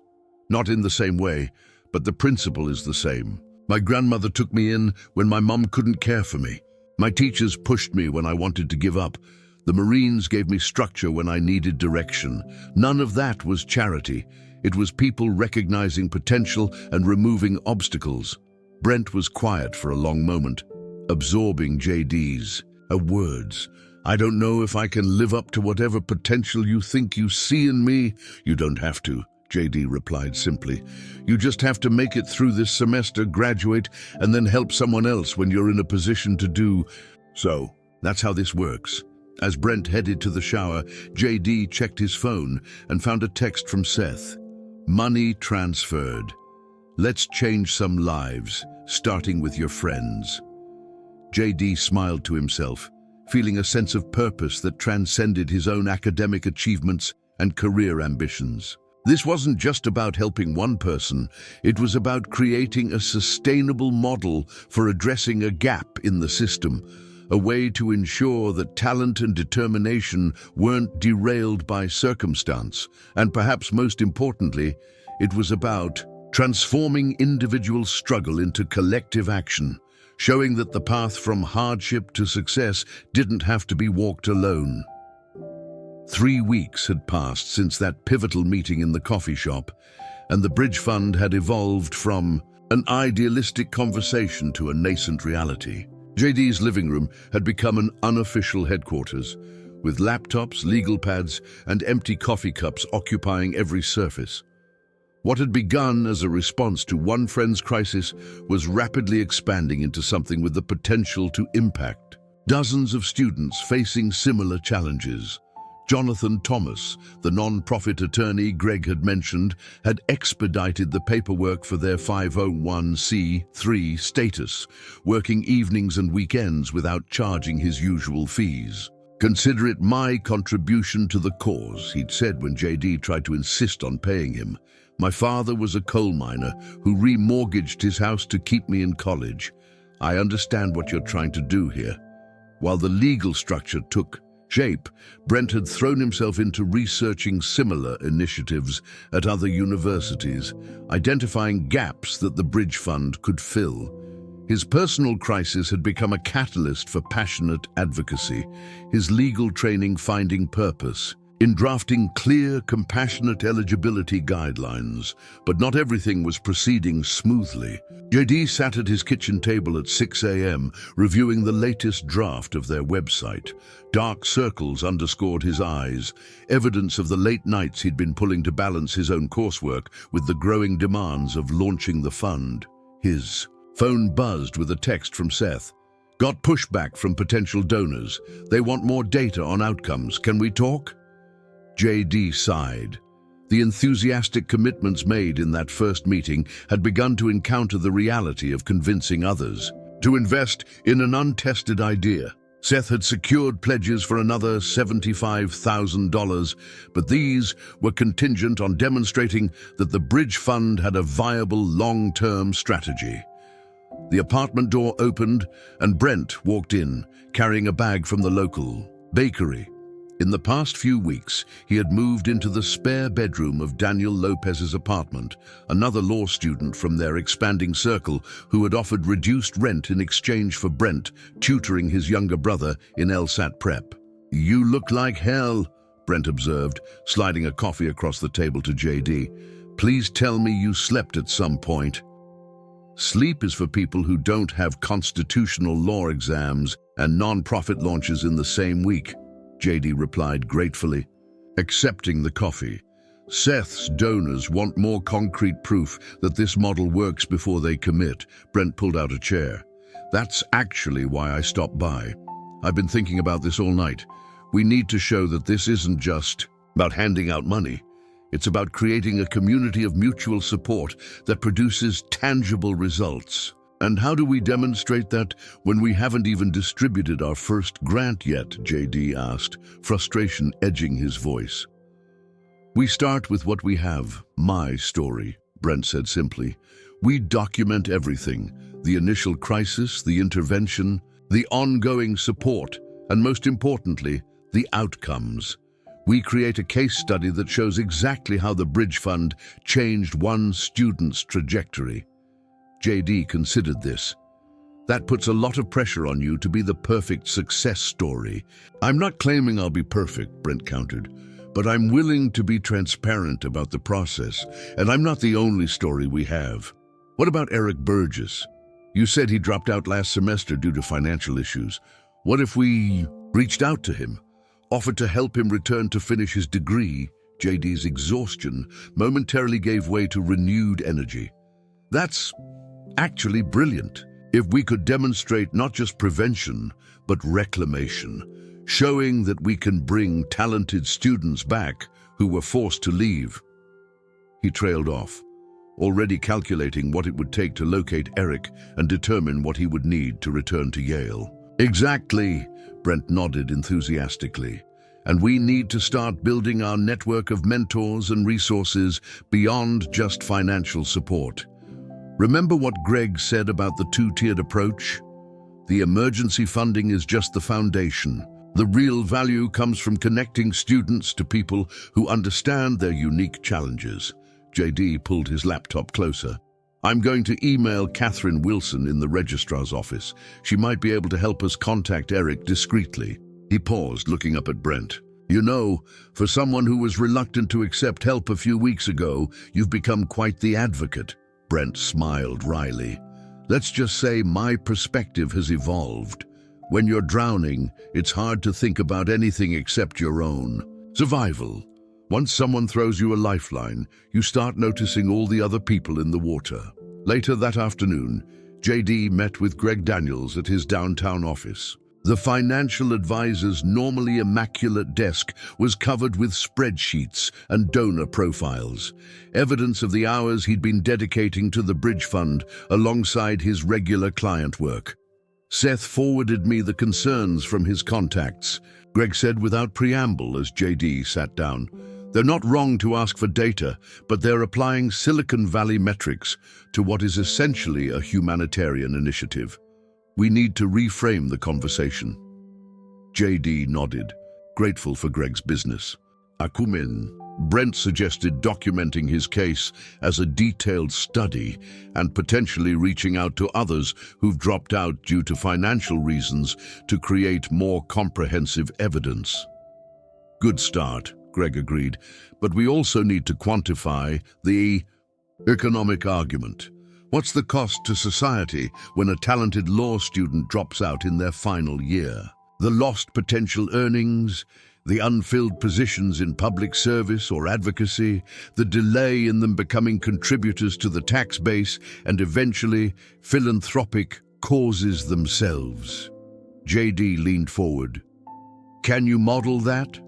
Not in the same way, but the principle is the same. My grandmother took me in when my mom couldn't care for me. My teachers pushed me when I wanted to give up. The Marines gave me structure when I needed direction. None of that was charity. It was people recognizing potential and removing obstacles." Brent was quiet for a long moment, absorbing JD's words. "I don't know if I can live up to whatever potential you think you see in me." "You don't have to," JD replied simply. "You just have to make it through this semester, graduate, and then help someone else when you're in a position to do so. That's how this works." As Brent headed to the shower, JD checked his phone and found a text from Seth. "Money transferred. Let's change some lives, starting with your friends." JD smiled to himself, feeling a sense of purpose that transcended his own academic achievements and career ambitions. This wasn't just about helping one person, it was about creating a sustainable model for addressing a gap in the system, a way to ensure that talent and determination weren't derailed by circumstance, and perhaps most importantly, it was about transforming individual struggle into collective action, showing that the path from hardship to success didn't have to be walked alone. 3 weeks had passed since that pivotal meeting in the coffee shop, and the Bridge Fund had evolved from an idealistic conversation to a nascent reality. JD's living room had become an unofficial headquarters, with laptops, legal pads, and empty coffee cups occupying every surface. What had begun as a response to one friend's crisis was rapidly expanding into something with the potential to impact dozens of students facing similar challenges. Jonathan Thomas, the non-profit attorney Greg had mentioned, had expedited the paperwork for their 501c3 status, working evenings and weekends without charging his usual fees. "Consider it my contribution to the cause," he'd said when JD tried to insist on paying him. "My father was a coal miner who remortgaged his house to keep me in college. I understand what you're trying to do here." While the legal structure took shape, Brent had thrown himself into researching similar initiatives at other universities, identifying gaps that the Bridge Fund could fill. His personal crisis had become a catalyst for passionate advocacy, his legal training finding purpose in drafting clear, compassionate eligibility guidelines. But not everything was proceeding smoothly. JD sat at his kitchen table at 6 a.m., reviewing the latest draft of their website. Dark circles underscored his eyes, evidence of the late nights he'd been pulling to balance his own coursework with the growing demands of launching the fund. His phone buzzed with a text from Seth. "Got pushback from potential donors. They want more data on outcomes. Can we talk?" JD sighed. The enthusiastic commitments made in that first meeting had begun to encounter the reality of convincing others to invest in an untested idea. Seth had secured pledges for another $75,000, but these were contingent on demonstrating that the Bridge Fund had a viable long-term strategy. The apartment door opened and Brent walked in, carrying a bag from the local bakery. In the past few weeks, he had moved into the spare bedroom of Daniel Lopez's apartment, another law student from their expanding circle who had offered reduced rent in exchange for Brent tutoring his younger brother in LSAT prep. "You look like hell," Brent observed, sliding a coffee across the table to JD. "Please tell me you slept at some point." "Sleep is for people who don't have constitutional law exams and non-profit launches in the same week," JD replied gratefully, accepting the coffee. "Seth's donors want more concrete proof that this model works before they commit." Brent pulled out a chair. "That's actually why I stopped by. I've been thinking about this all night. We need to show that this isn't just about handing out money. It's about creating a community of mutual support that produces tangible results. And how do we demonstrate that when we haven't even distributed our first grant yet?" JD asked, frustration edging his voice. "We start with what we have, my story," Brent said simply. "We document everything, the initial crisis, the intervention, the ongoing support, and most importantly, the outcomes. We create a case study that shows exactly how the Bridge Fund changed one student's trajectory." JD considered this. "That puts a lot of pressure on you to be the perfect success story." "I'm not claiming I'll be perfect," Brent countered, "but I'm willing to be transparent about the process, and I'm not the only story we have." "What about Eric Burgess? You said he dropped out last semester due to financial issues. What if we reached out to him, offered to help him return to finish his degree?" JD's exhaustion momentarily gave way to renewed energy. "That's actually brilliant. If we could demonstrate not just prevention, but reclamation, showing that we can bring talented students back who were forced to leave." He trailed off, already calculating what it would take to locate Eric and determine what he would need to return to Yale. "Exactly," Brent nodded enthusiastically. "And we need to start building our network of mentors and resources beyond just financial support. Remember what Greg said about the two-tiered approach? The emergency funding is just the foundation. The real value comes from connecting students to people who understand their unique challenges." JD pulled his laptop closer. "I'm going to email Catherine Wilson in the registrar's office. She might be able to help us contact Eric discreetly." He paused, looking up at Brent. "You know, for someone who was reluctant to accept help a few weeks ago, you've become quite the advocate." Brent smiled wryly. "Let's just say my perspective has evolved. When you're drowning, it's hard to think about anything except your own survival. Once someone throws you a lifeline, you start noticing all the other people in the water." Later that afternoon, JD met with Greg Daniels at his downtown office. The financial advisor's normally immaculate desk was covered with spreadsheets and donor profiles, evidence of the hours he'd been dedicating to the Bridge Fund alongside his regular client work. "Seth forwarded me the concerns from his contacts," Greg said without preamble as JD sat down. "They're not wrong to ask for data, but they're applying Silicon Valley metrics to what is essentially a humanitarian initiative. We need to reframe the conversation." JD nodded, grateful for Greg's business. "Acumen." Brent suggested documenting his case as a detailed study and potentially reaching out to others who've dropped out due to financial reasons to create more comprehensive evidence. "Good start," Greg agreed, "but we also need to quantify the economic argument. What's the cost to society when a talented law student drops out in their final year? The lost potential earnings, the unfilled positions in public service or advocacy, the delay in them becoming contributors to the tax base, and eventually philanthropic causes themselves." JD leaned forward. "Can you model that?"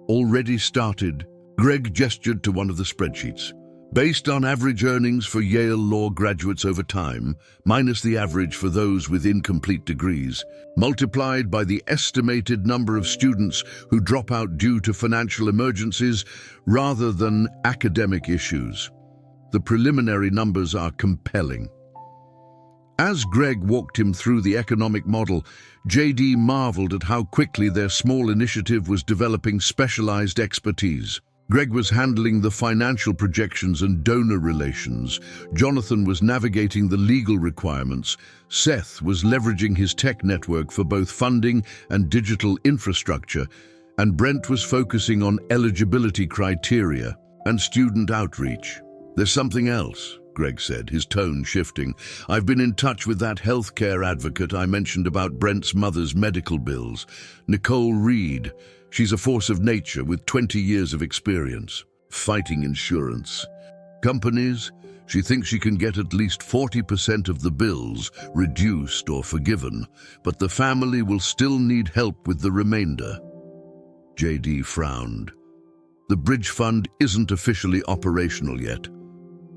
"Already started." Greg gestured to one of the spreadsheets. "Based on average earnings for Yale law graduates over time, minus the average for those with incomplete degrees, multiplied by the estimated number of students who drop out due to financial emergencies rather than academic issues. The preliminary numbers are compelling." As Greg walked him through the economic model, JD marveled at how quickly their small initiative was developing specialized expertise. Greg was handling the financial projections and donor relations. Jonathan was navigating the legal requirements. Seth was leveraging his tech network for both funding and digital infrastructure. And Brent was focusing on eligibility criteria and student outreach. "There's something else," Greg said, his tone shifting. "I've been in touch with that healthcare advocate I mentioned about Brent's mother's medical bills, Nicole Reed. She's a force of nature with 20 years of experience fighting insurance companies. She thinks she can get at least 40% of the bills reduced or forgiven, but the family will still need help with the remainder." JD frowned. "The bridge fund isn't officially operational yet.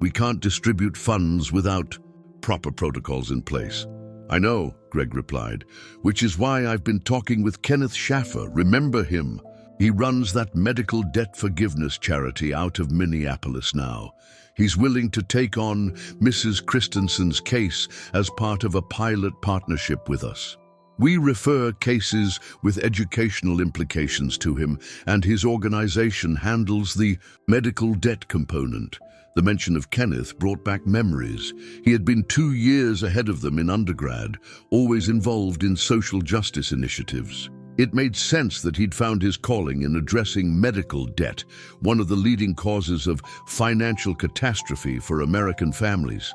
We can't distribute funds without proper protocols in place." "I know," Greg replied, "which is why I've been talking with Kenneth Schaffer. Remember him? He runs that medical debt forgiveness charity out of Minneapolis now. He's willing to take on Mrs. Christensen's case as part of a pilot partnership with us. We refer cases with educational implications to him, and his organization handles the medical debt component." The mention of Kenneth brought back memories. He had been 2 years ahead of them in undergrad, always involved in social justice initiatives. It made sense that he'd found his calling in addressing medical debt, one of the leading causes of financial catastrophe for American families.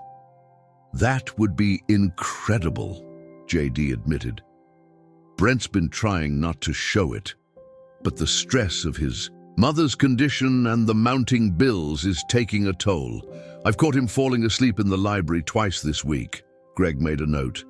"That would be incredible," JD admitted. "Brent's been trying not to show it, but the stress of his mother's condition and the mounting bills is taking a toll. I've caught him falling asleep in the library twice this week." Greg made a note.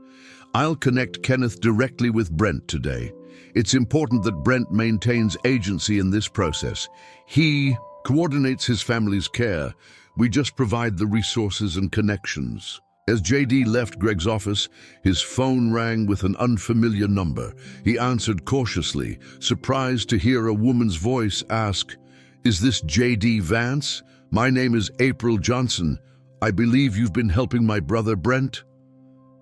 "I'll connect Kenneth directly with Brent today. It's important that Brent maintains agency in this process. He coordinates his family's care. We just provide the resources and connections." As JD left Greg's office, his phone rang with an unfamiliar number. He answered cautiously, surprised to hear a woman's voice ask, "Is this JD Vance? My name is April Johnson. I believe you've been helping my brother Brent?"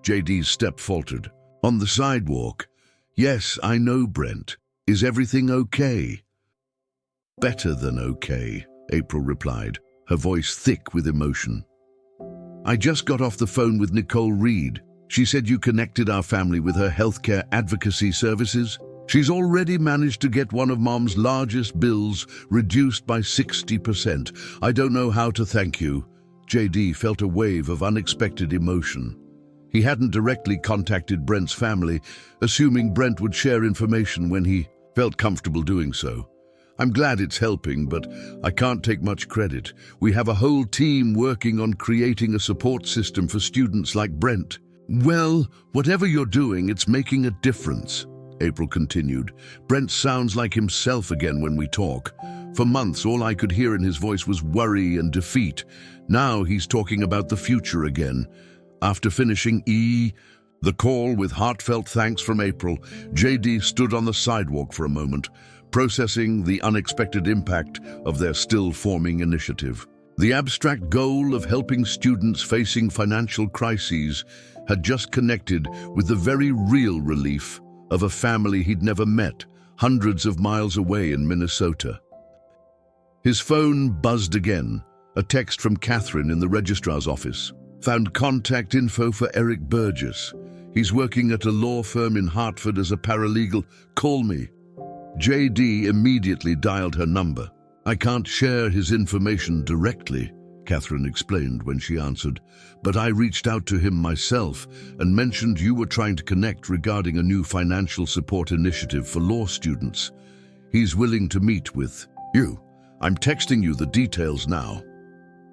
JD's step faltered. On the sidewalk, "Yes, I know Brent. Is everything okay?" "Better than okay," April replied, her voice thick with emotion. "I just got off the phone with Nicole Reed. She said you connected our family with her healthcare advocacy services. She's already managed to get one of Mom's largest bills reduced by 60%. I don't know how to thank you." JD felt a wave of unexpected emotion. He hadn't directly contacted Brent's family, assuming Brent would share information when he felt comfortable doing so. "I'm glad it's helping, but I can't take much credit. We have a whole team working on creating a support system for students like Brent." "Well, whatever you're doing, it's making a difference," April continued. "Brent sounds like himself again when we talk. For months, all I could hear in his voice was worry and defeat. Now he's talking about the future again." After finishing the call with heartfelt thanks from April, JD stood on the sidewalk for a moment, processing the unexpected impact of their still-forming initiative. The abstract goal of helping students facing financial crises had just connected with the very real relief of a family he'd never met, hundreds of miles away in Minnesota. His phone buzzed again, a text from Catherine in the registrar's office. "Found contact info for Eric Burgess. He's working at a law firm in Hartford as a paralegal. Call me." JD immediately dialed her number. "I can't share his information directly," Catherine explained when she answered, "but I reached out to him myself and mentioned you were trying to connect regarding a new financial support initiative for law students. He's willing to meet with you. I'm texting you the details now."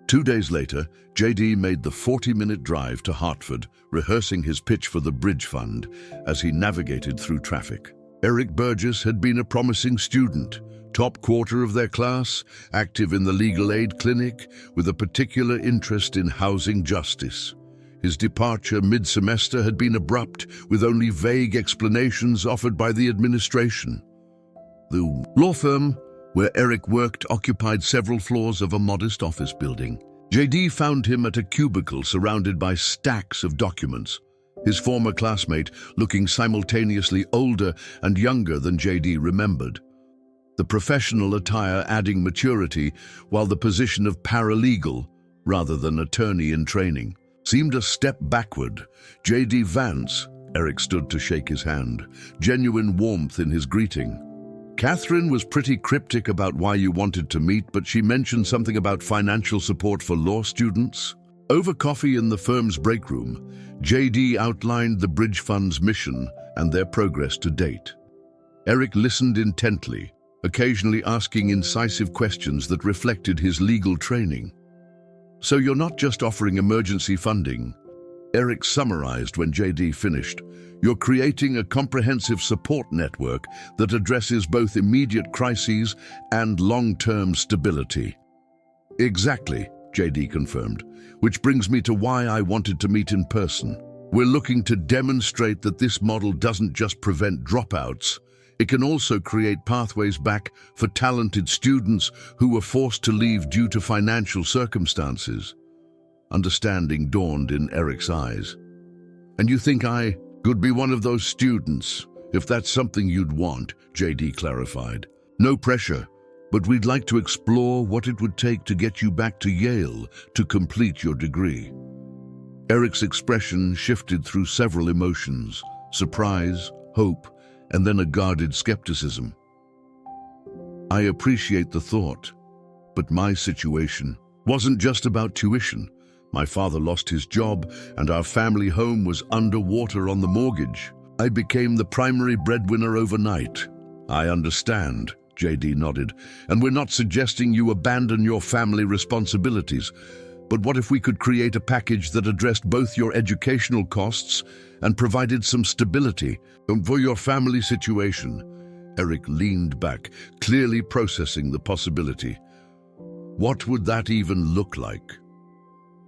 2 days later, JD made the 40-minute drive to Hartford, rehearsing his pitch for the Bridge Fund as he navigated through traffic. Eric Burgess had been a promising student, top quarter of their class, active in the legal aid clinic, with a particular interest in housing justice. His departure mid-semester had been abrupt, with only vague explanations offered by the administration. The law firm where Eric worked occupied several floors of a modest office building. JD found him at a cubicle surrounded by stacks of documents. his former classmate looking simultaneously older and younger than JD remembered. The professional attire adding maturity, while the position of paralegal, rather than attorney in training, seemed a step backward. JD Vance, Eric stood to shake his hand, genuine warmth in his greeting. Catherine was pretty cryptic about why you wanted to meet, but she mentioned something about financial support for law students. Over coffee in the firm's break room, JD outlined the Bridge Fund's mission and their progress to date. Eric listened intently, occasionally asking incisive questions that reflected his legal training. "So you're not just offering emergency funding," Eric summarized when JD finished. "You're creating a comprehensive support network that addresses both immediate crises and long-term stability." "Exactly," JD confirmed, "which brings me to why I wanted to meet in person. We're looking to demonstrate that this model doesn't just prevent dropouts, it can also create pathways back for talented students who were forced to leave due to financial circumstances." Understanding dawned in Eric's eyes. "And you think I could be one of those students, if that's something you'd want," JD clarified. "No pressure, but we'd like to explore what it would take to get you back to Yale to complete your degree." Eric's expression shifted through several emotions: surprise, hope, and then a guarded skepticism. "I appreciate the thought, but my situation wasn't just about tuition. My father lost his job, and our family home was underwater on the mortgage. I became the primary breadwinner overnight." "I understand," JD nodded, "and we're not suggesting you abandon your family responsibilities. But what if we could create a package that addressed both your educational costs and provided some stability for your family situation?" Eric leaned back, clearly processing the possibility. "What would that even look like?"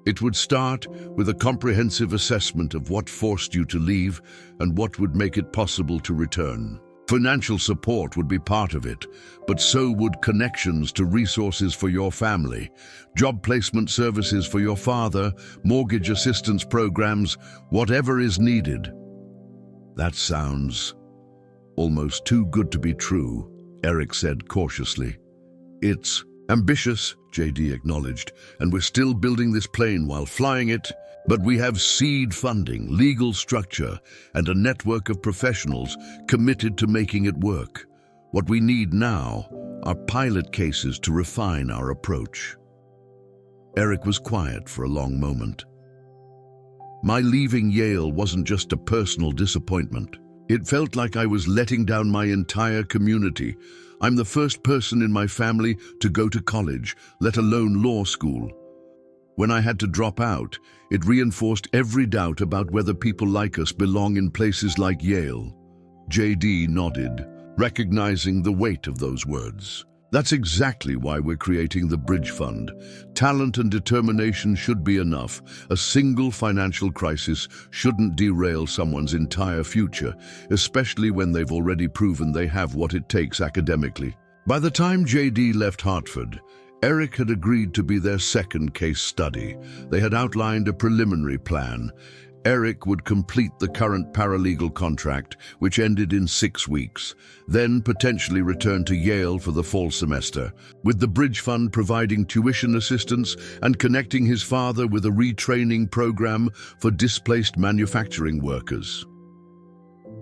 "It would start with a comprehensive assessment of what forced you to leave and what would make it possible to return. Financial support would be part of it, but so would connections to resources for your family, job placement services for your father, mortgage assistance programs, whatever is needed." "That sounds almost too good to be true," Eric said cautiously. "It's ambitious," JD acknowledged, "and we're still building this plane while flying it, but we have seed funding, legal structure, and a network of professionals committed to making it work. What we need now are pilot cases to refine our approach." Eric was quiet for a long moment. "My leaving Yale wasn't just a personal disappointment. It felt like I was letting down my entire community. I'm the first person in my family to go to college, let alone law school. When I had to drop out, it reinforced every doubt about whether people like us belong in places like Yale." JD nodded, recognizing the weight of those words. "That's exactly why we're creating the Bridge Fund. Talent and determination should be enough. A single financial crisis shouldn't derail someone's entire future, especially when they've already proven they have what it takes academically." By the time JD left Hartford, Eric had agreed to be their second case study. They had outlined a preliminary plan. Eric would complete the current paralegal contract, which ended in 6 weeks, then potentially return to Yale for the fall semester, with the Bridge Fund providing tuition assistance and connecting his father with a retraining program for displaced manufacturing workers.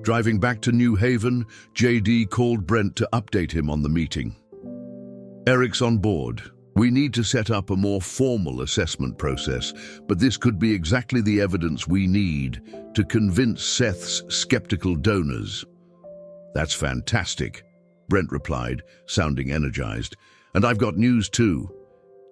Driving back to New Haven, JD called Brent to update him on the meeting. "Eric's on board. We need to set up a more formal assessment process, but this could be exactly the evidence we need to convince Seth's skeptical donors." "That's fantastic," Brent replied, sounding energized. "And I've got news too.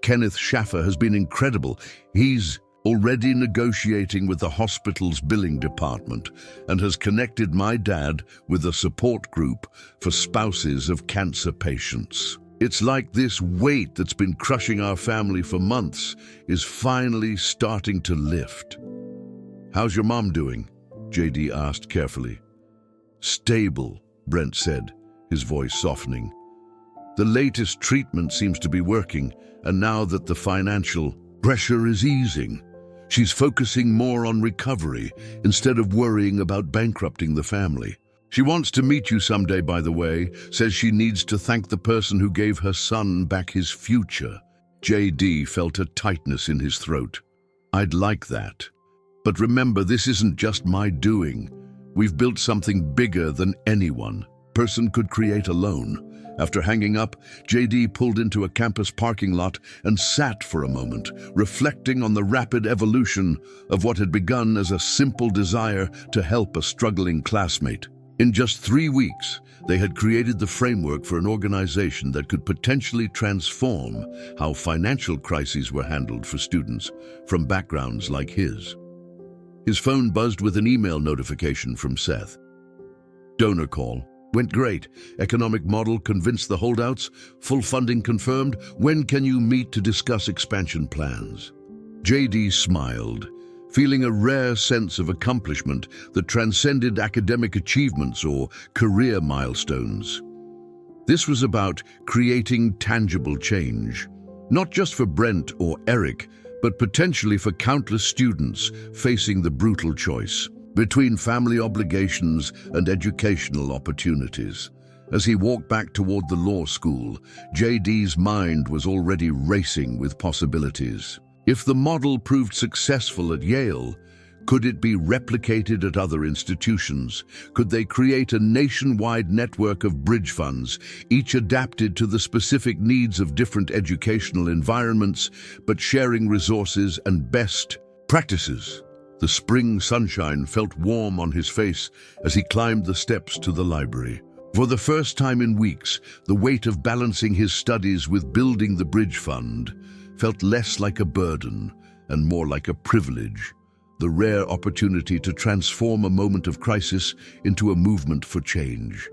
Kenneth Schaffer has been incredible. He's already negotiating with the hospital's billing department and has connected my dad with a support group for spouses of cancer patients. It's like this weight that's been crushing our family for months is finally starting to lift." "How's your mom doing?" JD asked carefully. "Stable," Brent said, his voice softening. "The latest treatment seems to be working, and now that the financial pressure is easing, She's focusing more on recovery instead of worrying about bankrupting the family. She wants to meet you someday, by the way, says she needs to thank the person who gave her son back his future. JD felt a tightness in his throat. I'd like that. But remember, this isn't just my doing. We've built something bigger than anyone person could create alone. After hanging up, JD pulled into a campus parking lot and sat for a moment, reflecting on the rapid evolution of what had begun as a simple desire to help a struggling classmate. In just 3 weeks, they had created the framework for an organization that could potentially transform how financial crises were handled for students from backgrounds like his. His phone buzzed with an email notification from Seth. Donor call. Went great. Economic model convinced the holdouts. Full funding confirmed. When can you meet to discuss expansion plans? JD smiled, feeling a rare sense of accomplishment that transcended academic achievements or career milestones. This was about creating tangible change, not just for Brent or Eric, but potentially for countless students facing the brutal choice between family obligations and educational opportunities. As he walked back toward the law school, JD's mind was already racing with possibilities. If the model proved successful at Yale, could it be replicated at other institutions? Could they create a nationwide network of bridge funds, each adapted to the specific needs of different educational environments, but sharing resources and best practices? The spring sunshine felt warm on his face as he climbed the steps to the library. For the first time in weeks, the weight of balancing his studies with building the bridge fund felt less like a burden and more like a privilege, the rare opportunity to transform a moment of crisis into a movement for change.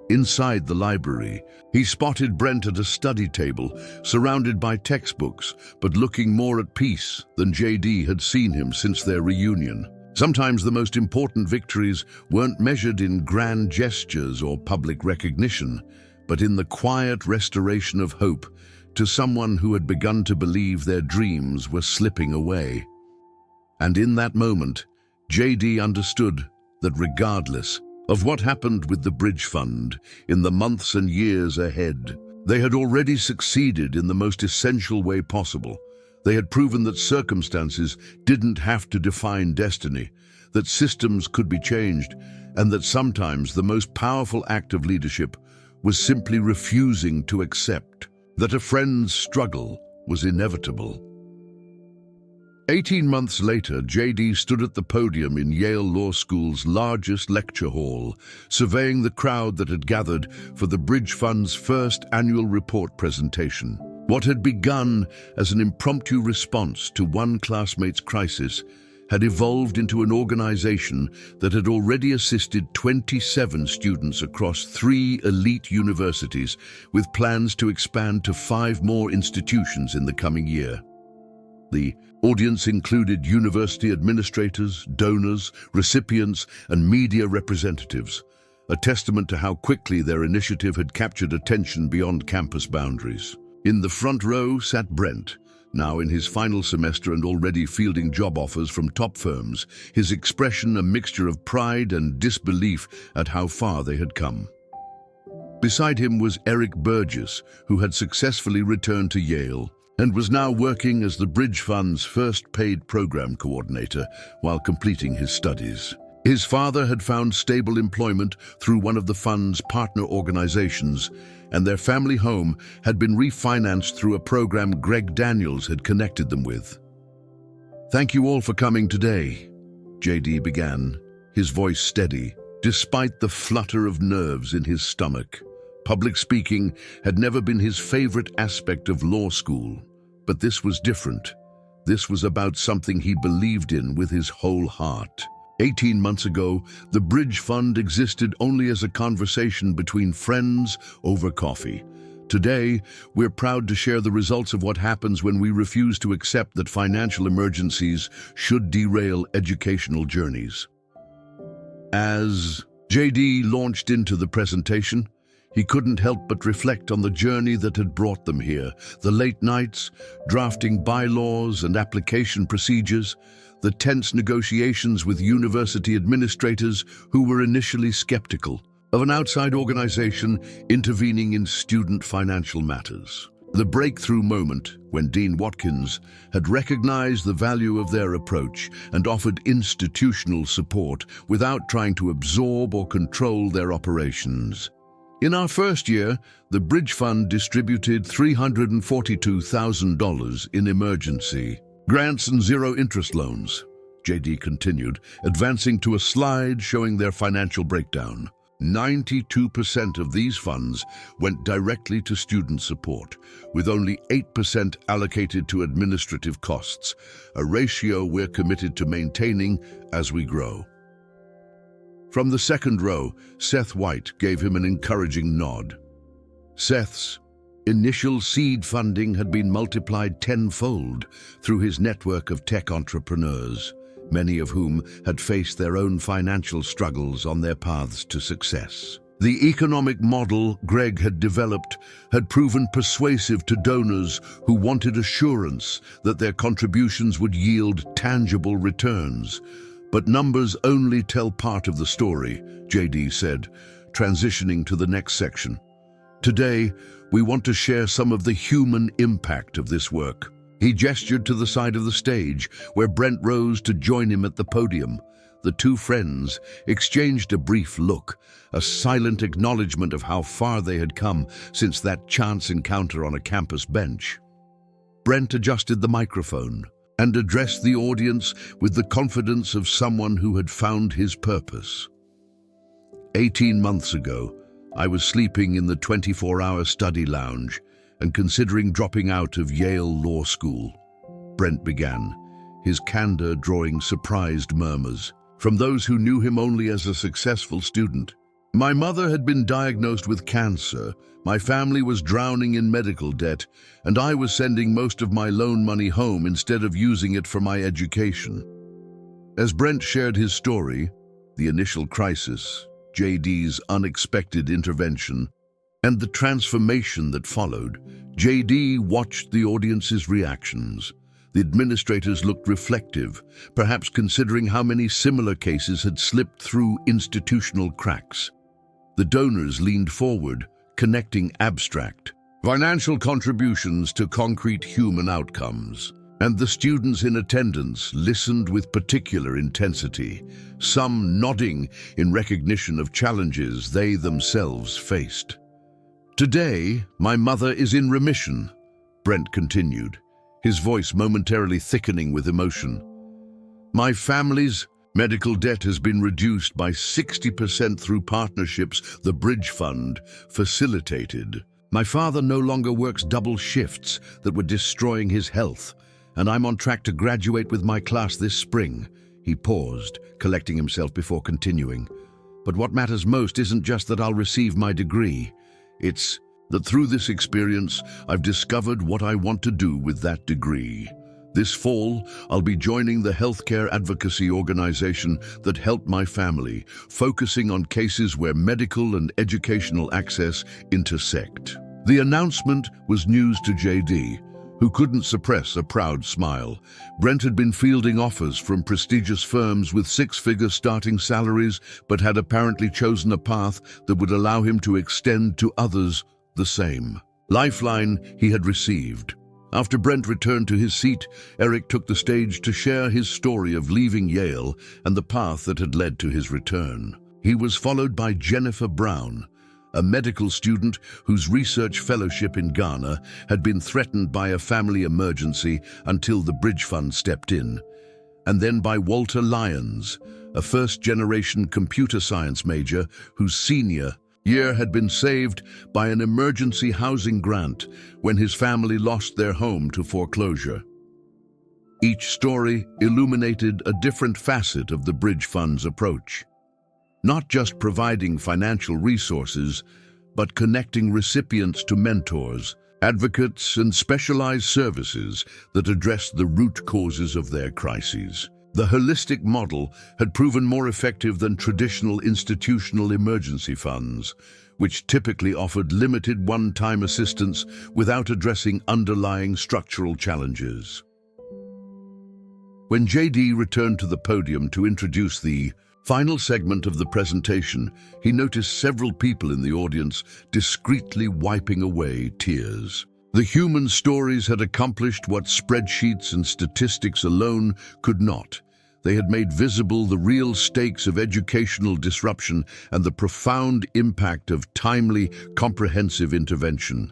Inside the library, he spotted Brent at a study table, surrounded by textbooks, but looking more at peace than JD had seen him since their reunion. Sometimes the most important victories weren't measured in grand gestures or public recognition, but in the quiet restoration of hope to someone who had begun to believe their dreams were slipping away. And in that moment, JD understood that regardless of what happened with the Bridge Fund in the months and years ahead, they had already succeeded in the most essential way possible. They had proven that circumstances didn't have to define destiny, that systems could be changed, and that sometimes the most powerful act of leadership was simply refusing to accept that a friend's struggle was inevitable. 18 months later, JD stood at the podium in Yale Law School's largest lecture hall, surveying the crowd that had gathered for the Bridge Fund's first annual report presentation. What had begun as an impromptu response to one classmate's crisis had evolved into an organization that had already assisted 27 students across 3 elite universities, with plans to expand to 5 more institutions in the coming year. The audience included university administrators, donors, recipients, and media representatives, a testament to how quickly their initiative had captured attention beyond campus boundaries. In the front row sat Brent, now in his final semester and already fielding job offers from top firms, his expression a mixture of pride and disbelief at how far they had come. Beside him was Eric Burgess, who had successfully returned to Yale and was now working as the Bridge Fund's first paid program coordinator while completing his studies. His father had found stable employment through one of the fund's partner organizations, and their family home had been refinanced through a program Greg Daniels had connected them with. "Thank you all for coming today," JD began, his voice steady, despite the flutter of nerves in his stomach. Public speaking had never been his favorite aspect of law school, but this was different. This was about something he believed in with his whole heart. 18 months ago, the Bridge Fund existed only as a conversation between friends over coffee. Today, we're proud to share the results of what happens when we refuse to accept that financial emergencies should derail educational journeys. As JD launched into the presentation, He couldn't help but reflect on the journey that had brought them here, the late nights, drafting bylaws and application procedures, the tense negotiations with university administrators who were initially skeptical of an outside organization intervening in student financial matters. The breakthrough moment when Dean Watkins had recognized the value of their approach and offered institutional support without trying to absorb or control their operations. In our first year, the Bridge Fund distributed $342,000 in emergency grants and zero-interest loans, JD continued, advancing to a slide showing their financial breakdown. 92% of these funds went directly to student support, with only 8% allocated to administrative costs, a ratio we're committed to maintaining as we grow. From the second row, Seth White gave him an encouraging nod. Seth's initial seed funding had been multiplied tenfold through his network of tech entrepreneurs, many of whom had faced their own financial struggles on their paths to success. The economic model Greg had developed had proven persuasive to donors who wanted assurance that their contributions would yield tangible returns. But numbers only tell part of the story, JD said, transitioning to the next section. Today, we want to share some of the human impact of this work. He gestured to the side of the stage, where Brent rose to join him at the podium. The two friends exchanged a brief look, a silent acknowledgement of how far they had come since that chance encounter on a campus bench. Brent adjusted the microphone and addressed the audience with the confidence of someone who had found his purpose. 18 months ago, I was sleeping in the 24-hour study lounge and considering dropping out of Yale Law School. Brent began, his candor drawing surprised murmurs from those who knew him only as a successful student. My mother had been diagnosed with cancer, my family was drowning in medical debt, and I was sending most of my loan money home instead of using it for my education. As Brent shared his story, the initial crisis, JD's unexpected intervention, and the transformation that followed, JD watched the audience's reactions. The administrators looked reflective, perhaps considering how many similar cases had slipped through institutional cracks. The donors leaned forward, connecting abstract financial contributions to concrete human outcomes. And the students in attendance listened with particular intensity, some nodding in recognition of challenges they themselves faced. Today, my mother is in remission, Brent continued, his voice momentarily thickening with emotion. My family's medical debt has been reduced by 60% through partnerships the Bridge Fund facilitated. My father no longer works double shifts that were destroying his health, and I'm on track to graduate with my class this spring. He paused, collecting himself before continuing. But what matters most isn't just that I'll receive my degree. It's that through this experience, I've discovered what I want to do with that degree. This fall, I'll be joining the healthcare advocacy organization that helped my family, focusing on cases where medical and educational access intersect. The announcement was news to JD, who couldn't suppress a proud smile. Brent had been fielding offers from prestigious firms with six-figure starting salaries, but had apparently chosen a path that would allow him to extend to others the same lifeline he had received. After Brent returned to his seat, Eric took the stage to share his story of leaving Yale and the path that had led to his return. He was followed by Jennifer Brown, a medical student whose research fellowship in Ghana had been threatened by a family emergency until the Bridge Fund stepped in, and then by Walter Lyons, a first-generation computer science major whose senior year had been saved by an emergency housing grant when his family lost their home to foreclosure. Each story illuminated a different facet of the Bridge Fund's approach, not just providing financial resources, but connecting recipients to mentors, advocates, and specialized services that address the root causes of their crises. The holistic model had proven more effective than traditional institutional emergency funds, which typically offered limited one-time assistance without addressing underlying structural challenges. When JD returned to the podium to introduce the final segment of the presentation, he noticed several people in the audience discreetly wiping away tears. The human stories had accomplished what spreadsheets and statistics alone could not. They had made visible the real stakes of educational disruption and the profound impact of timely, comprehensive intervention.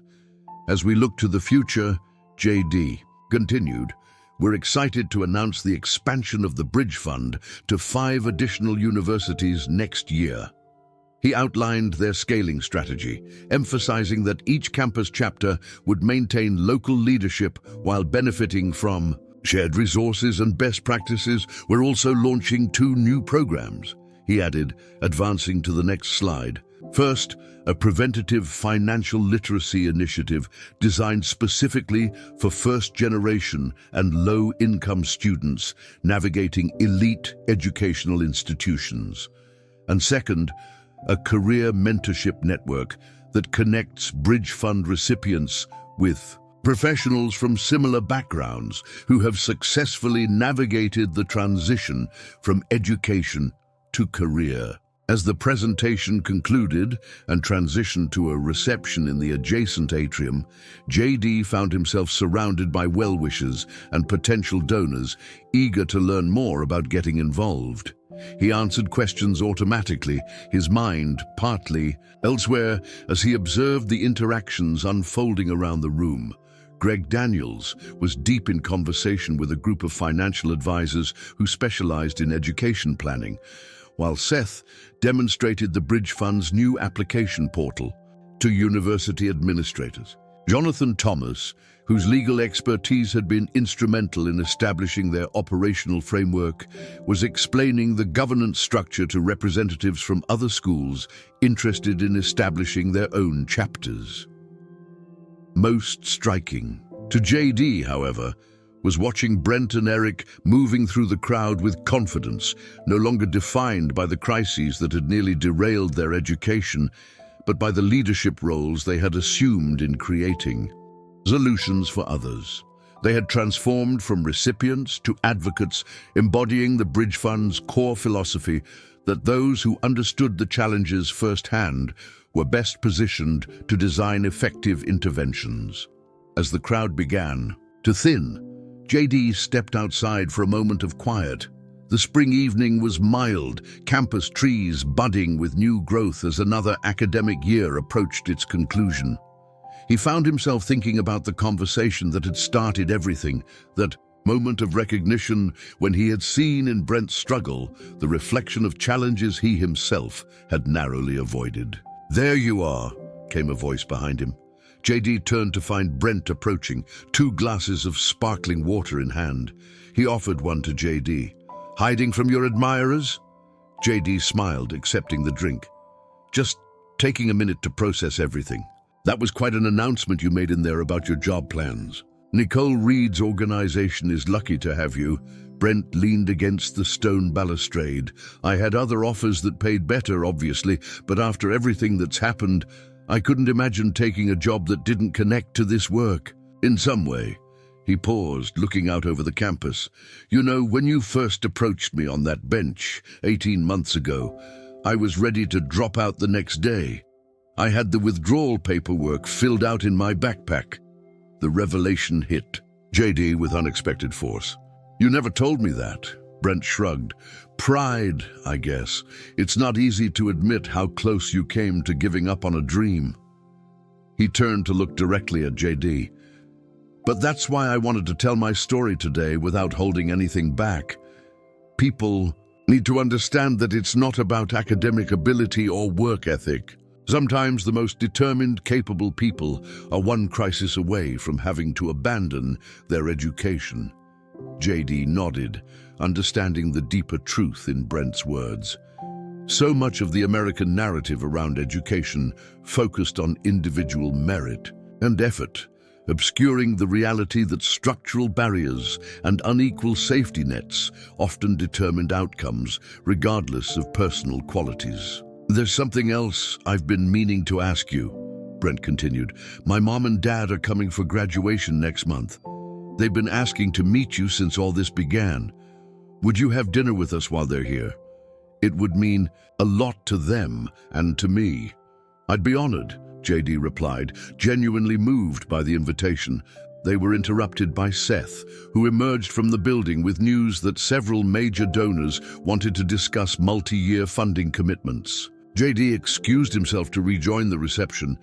As we look to the future, JD continued, we're excited to announce the expansion of the Bridge Fund to 5 additional universities next year. He outlined their scaling strategy, emphasizing that each campus chapter would maintain local leadership while benefiting from shared resources and best practices. We're also launching 2 new programs, he added, advancing to the next slide. First, a preventative financial literacy initiative designed specifically for first-generation and low-income students navigating elite educational institutions. And second, a career mentorship network that connects Bridge Fund recipients with professionals from similar backgrounds who have successfully navigated the transition from education to career. As the presentation concluded and transitioned to a reception in the adjacent atrium, JD found himself surrounded by well-wishers and potential donors eager to learn more about getting involved. He answered questions automatically, his mind partly elsewhere as he observed the interactions unfolding around the room. Greg Daniels was deep in conversation with a group of financial advisors who specialized in education planning, while Seth demonstrated the Bridge Fund's new application portal to university administrators. Jonathan Thomas, whose legal expertise had been instrumental in establishing their operational framework, was explaining the governance structure to representatives from other schools interested in establishing their own chapters. Most striking to JD, however, was watching Brent and Eric moving through the crowd with confidence, no longer defined by the crises that had nearly derailed their education, but by the leadership roles they had assumed in creating solutions for others. They had transformed from recipients to advocates, embodying the Bridge Fund's core philosophy that those who understood the challenges firsthand were best positioned to design effective interventions. As the crowd began to thin, JD stepped outside for a moment of quiet. The spring evening was mild, campus trees budding with new growth as another academic year approached its conclusion. He found himself thinking about the conversation that had started everything, that moment of recognition when he had seen in Brent's struggle the reflection of challenges he himself had narrowly avoided. "There you are," came a voice behind him. JD turned to find Brent approaching, 2 glasses of sparkling water in hand. He offered one to JD. "Hiding from your admirers?" JD smiled, accepting the drink. "Just taking a minute to process everything. That was quite an announcement you made in there about your job plans. Nicole Reed's organization is lucky to have you." Brent leaned against the stone balustrade. "I had other offers that paid better, obviously, but after everything that's happened, I couldn't imagine taking a job that didn't connect to this work. In some way." He paused, looking out over the campus. "You know, when you first approached me on that bench 18 months ago, I was ready to drop out the next day. I had the withdrawal paperwork filled out in my backpack." The revelation hit JD with unexpected force. "You never told me that." Brent shrugged. "Pride, I guess. It's not easy to admit how close you came to giving up on a dream." He turned to look directly at JD. "But that's why I wanted to tell my story today without holding anything back. People need to understand that it's not about academic ability or work ethic. Sometimes the most determined, capable people are one crisis away from having to abandon their education." JD nodded, understanding the deeper truth in Brent's words. So much of the American narrative around education focused on individual merit and effort, obscuring the reality that structural barriers and unequal safety nets often determined outcomes, regardless of personal qualities. "There's something else I've been meaning to ask you," Brent continued. "My mom and dad are coming for graduation next month. They've been asking to meet you since all this began. Would you have dinner with us while they're here? It would mean a lot to them and to me." "I'd be honored," JD replied, genuinely moved by the invitation. They were interrupted by Seth, who emerged from the building with news that several major donors wanted to discuss multi-year funding commitments. JD excused himself to rejoin the reception,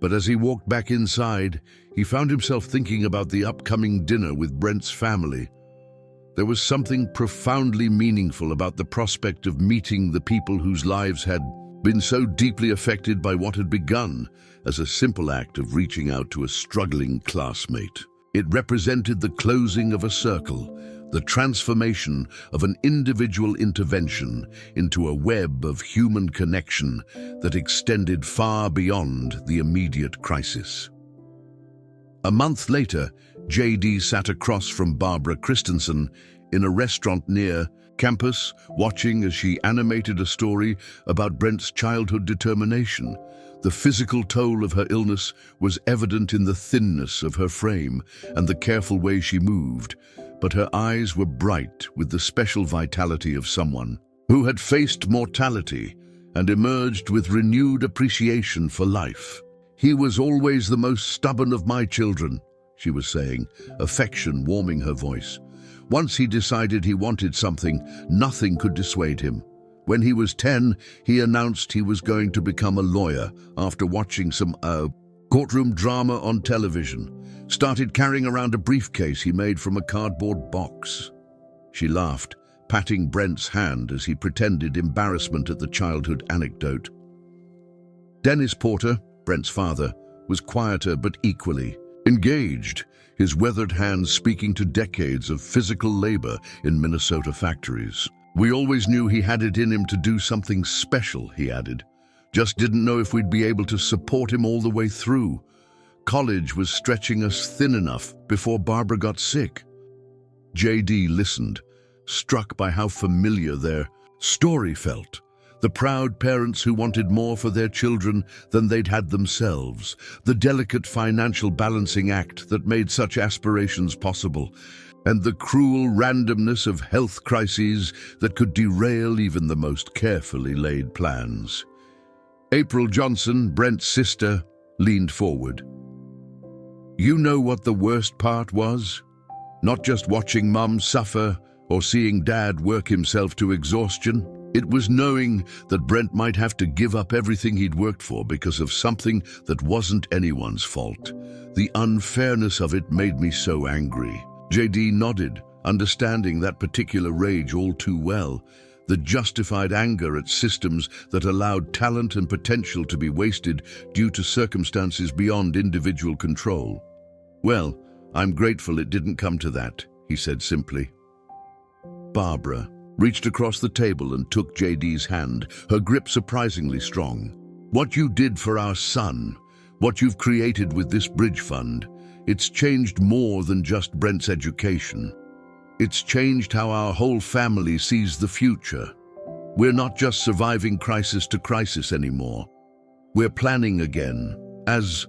but as he walked back inside, he found himself thinking about the upcoming dinner with Brent's family. There was something profoundly meaningful about the prospect of meeting the people whose lives had been so deeply affected by what had begun as a simple act of reaching out to a struggling classmate. It represented the closing of a circle, the transformation of an individual intervention into a web of human connection that extended far beyond the immediate crisis. A month later, JD sat across from Barbara Christensen in a restaurant near campus, watching as she animated a story about Brent's childhood determination. The physical toll of her illness was evident in the thinness of her frame and the careful way she moved, but her eyes were bright with the special vitality of someone who had faced mortality and emerged with renewed appreciation for life. "He was always the most stubborn of my children," she was saying, affection warming her voice. "Once he decided he wanted something, nothing could dissuade him. When he was 10, he announced he was going to become a lawyer after watching some courtroom drama on television. Started carrying around a briefcase he made from a cardboard box." She laughed, patting Brent's hand as he pretended embarrassment at the childhood anecdote. Dennis Porter, Brent's father, was quieter but equally engaged, his weathered hands speaking to decades of physical labor in Minnesota factories. "We always knew he had it in him to do something special," he added. "Just didn't know if we'd be able to support him all the way through. College was stretching us thin enough before Barbara got sick." JD listened, struck by how familiar their story felt. The proud parents who wanted more for their children than they'd had themselves, the delicate financial balancing act that made such aspirations possible, and the cruel randomness of health crises that could derail even the most carefully laid plans. April Johnson, Brent's sister, leaned forward. "You know what the worst part was? Not just watching Mum suffer or seeing Dad work himself to exhaustion. It was knowing that Brent might have to give up everything he'd worked for because of something that wasn't anyone's fault. The unfairness of it made me so angry." JD nodded, understanding that particular rage all too well, the justified anger at systems that allowed talent and potential to be wasted due to circumstances beyond individual control. "Well, I'm grateful it didn't come to that," he said simply. Barbara reached across the table and took JD's hand, her grip surprisingly strong. "What you did for our son, what you've created with this bridge fund, it's changed more than just Brent's education. It's changed how our whole family sees the future. We're not just surviving crisis to crisis anymore. We're planning again." As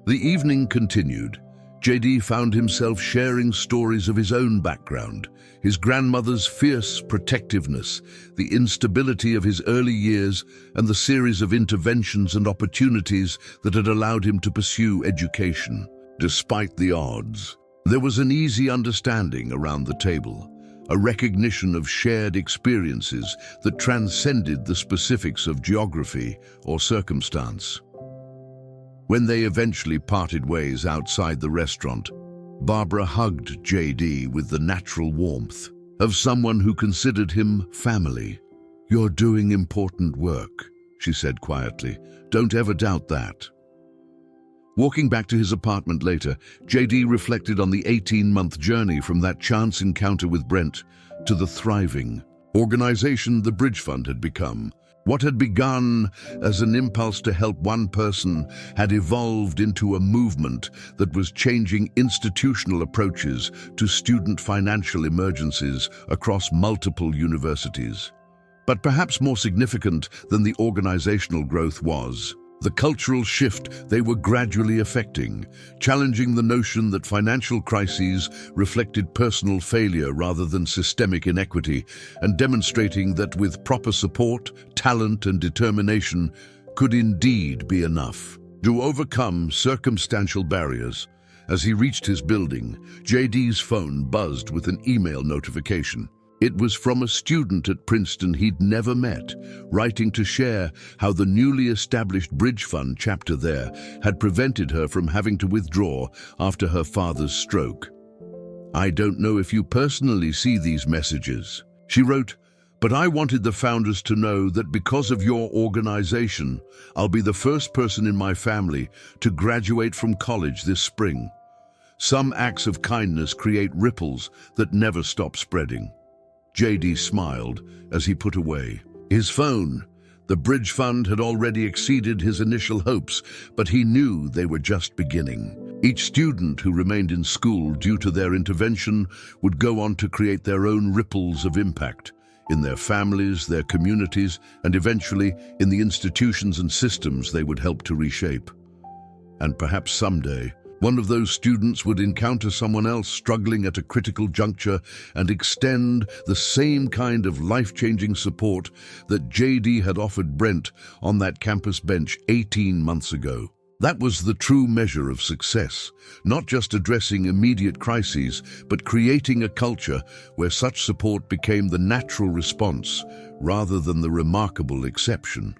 the evening continued, JD found himself sharing stories of his own background, his grandmother's fierce protectiveness, the instability of his early years, and the series of interventions and opportunities that had allowed him to pursue education. Despite the odds, there was an easy understanding around the table, a recognition of shared experiences that transcended the specifics of geography or circumstance. When they eventually parted ways outside the restaurant, Barbara hugged JD with the natural warmth of someone who considered him family. "You're doing important work," she said quietly. "Don't ever doubt that." Walking back to his apartment later, JD reflected on the 18-month journey from that chance encounter with Brent to the thriving organization the Bridge Fund had become. What had begun as an impulse to help one person had evolved into a movement that was changing institutional approaches to student financial emergencies across multiple universities. But perhaps more significant than the organizational growth was the cultural shift they were gradually effecting, challenging the notion that financial crises reflected personal failure rather than systemic inequity, and demonstrating that with proper support, talent, and determination could indeed be enough to overcome circumstantial barriers. As he reached his building, JD's phone buzzed with an email notification. It was from a student at Princeton he'd never met, writing to share how the newly established Bridge Fund chapter there had prevented her from having to withdraw after her father's stroke. "I don't know if you personally see these messages," she wrote, "but I wanted the founders to know that because of your organization, I'll be the first person in my family to graduate from college this spring. Some acts of kindness create ripples that never stop spreading." JD smiled as he put away his phone. The Bridge Fund had already exceeded his initial hopes, but he knew they were just beginning. Each student who remained in school due to their intervention would go on to create their own ripples of impact in their families, their communities, and eventually in the institutions and systems they would help to reshape. And perhaps someday, one of those students would encounter someone else struggling at a critical juncture and extend the same kind of life-changing support that JD had offered Brent on that campus bench 18 months ago. That was the true measure of success, not just addressing immediate crises, but creating a culture where such support became the natural response rather than the remarkable exception.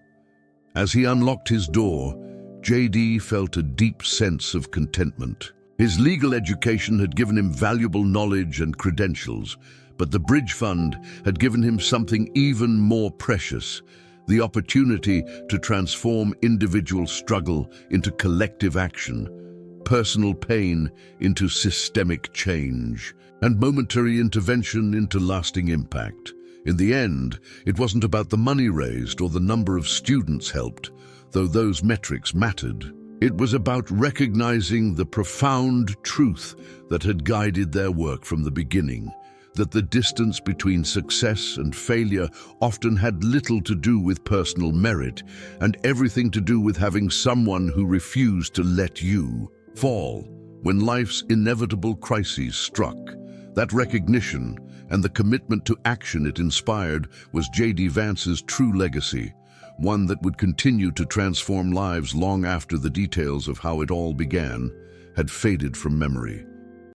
As he unlocked his door, JD felt a deep sense of contentment. His legal education had given him valuable knowledge and credentials, but the Bridge Fund had given him something even more precious: the opportunity to transform individual struggle into collective action, personal pain into systemic change, and momentary intervention into lasting impact. In the end, it wasn't about the money raised or the number of students helped, though those metrics mattered. It was about recognizing the profound truth that had guided their work from the beginning, that the distance between success and failure often had little to do with personal merit and everything to do with having someone who refused to let you fall when life's inevitable crises struck. That recognition and the commitment to action it inspired was JD Vance's true legacy, one that would continue to transform lives long after the details of how it all began had faded from memory.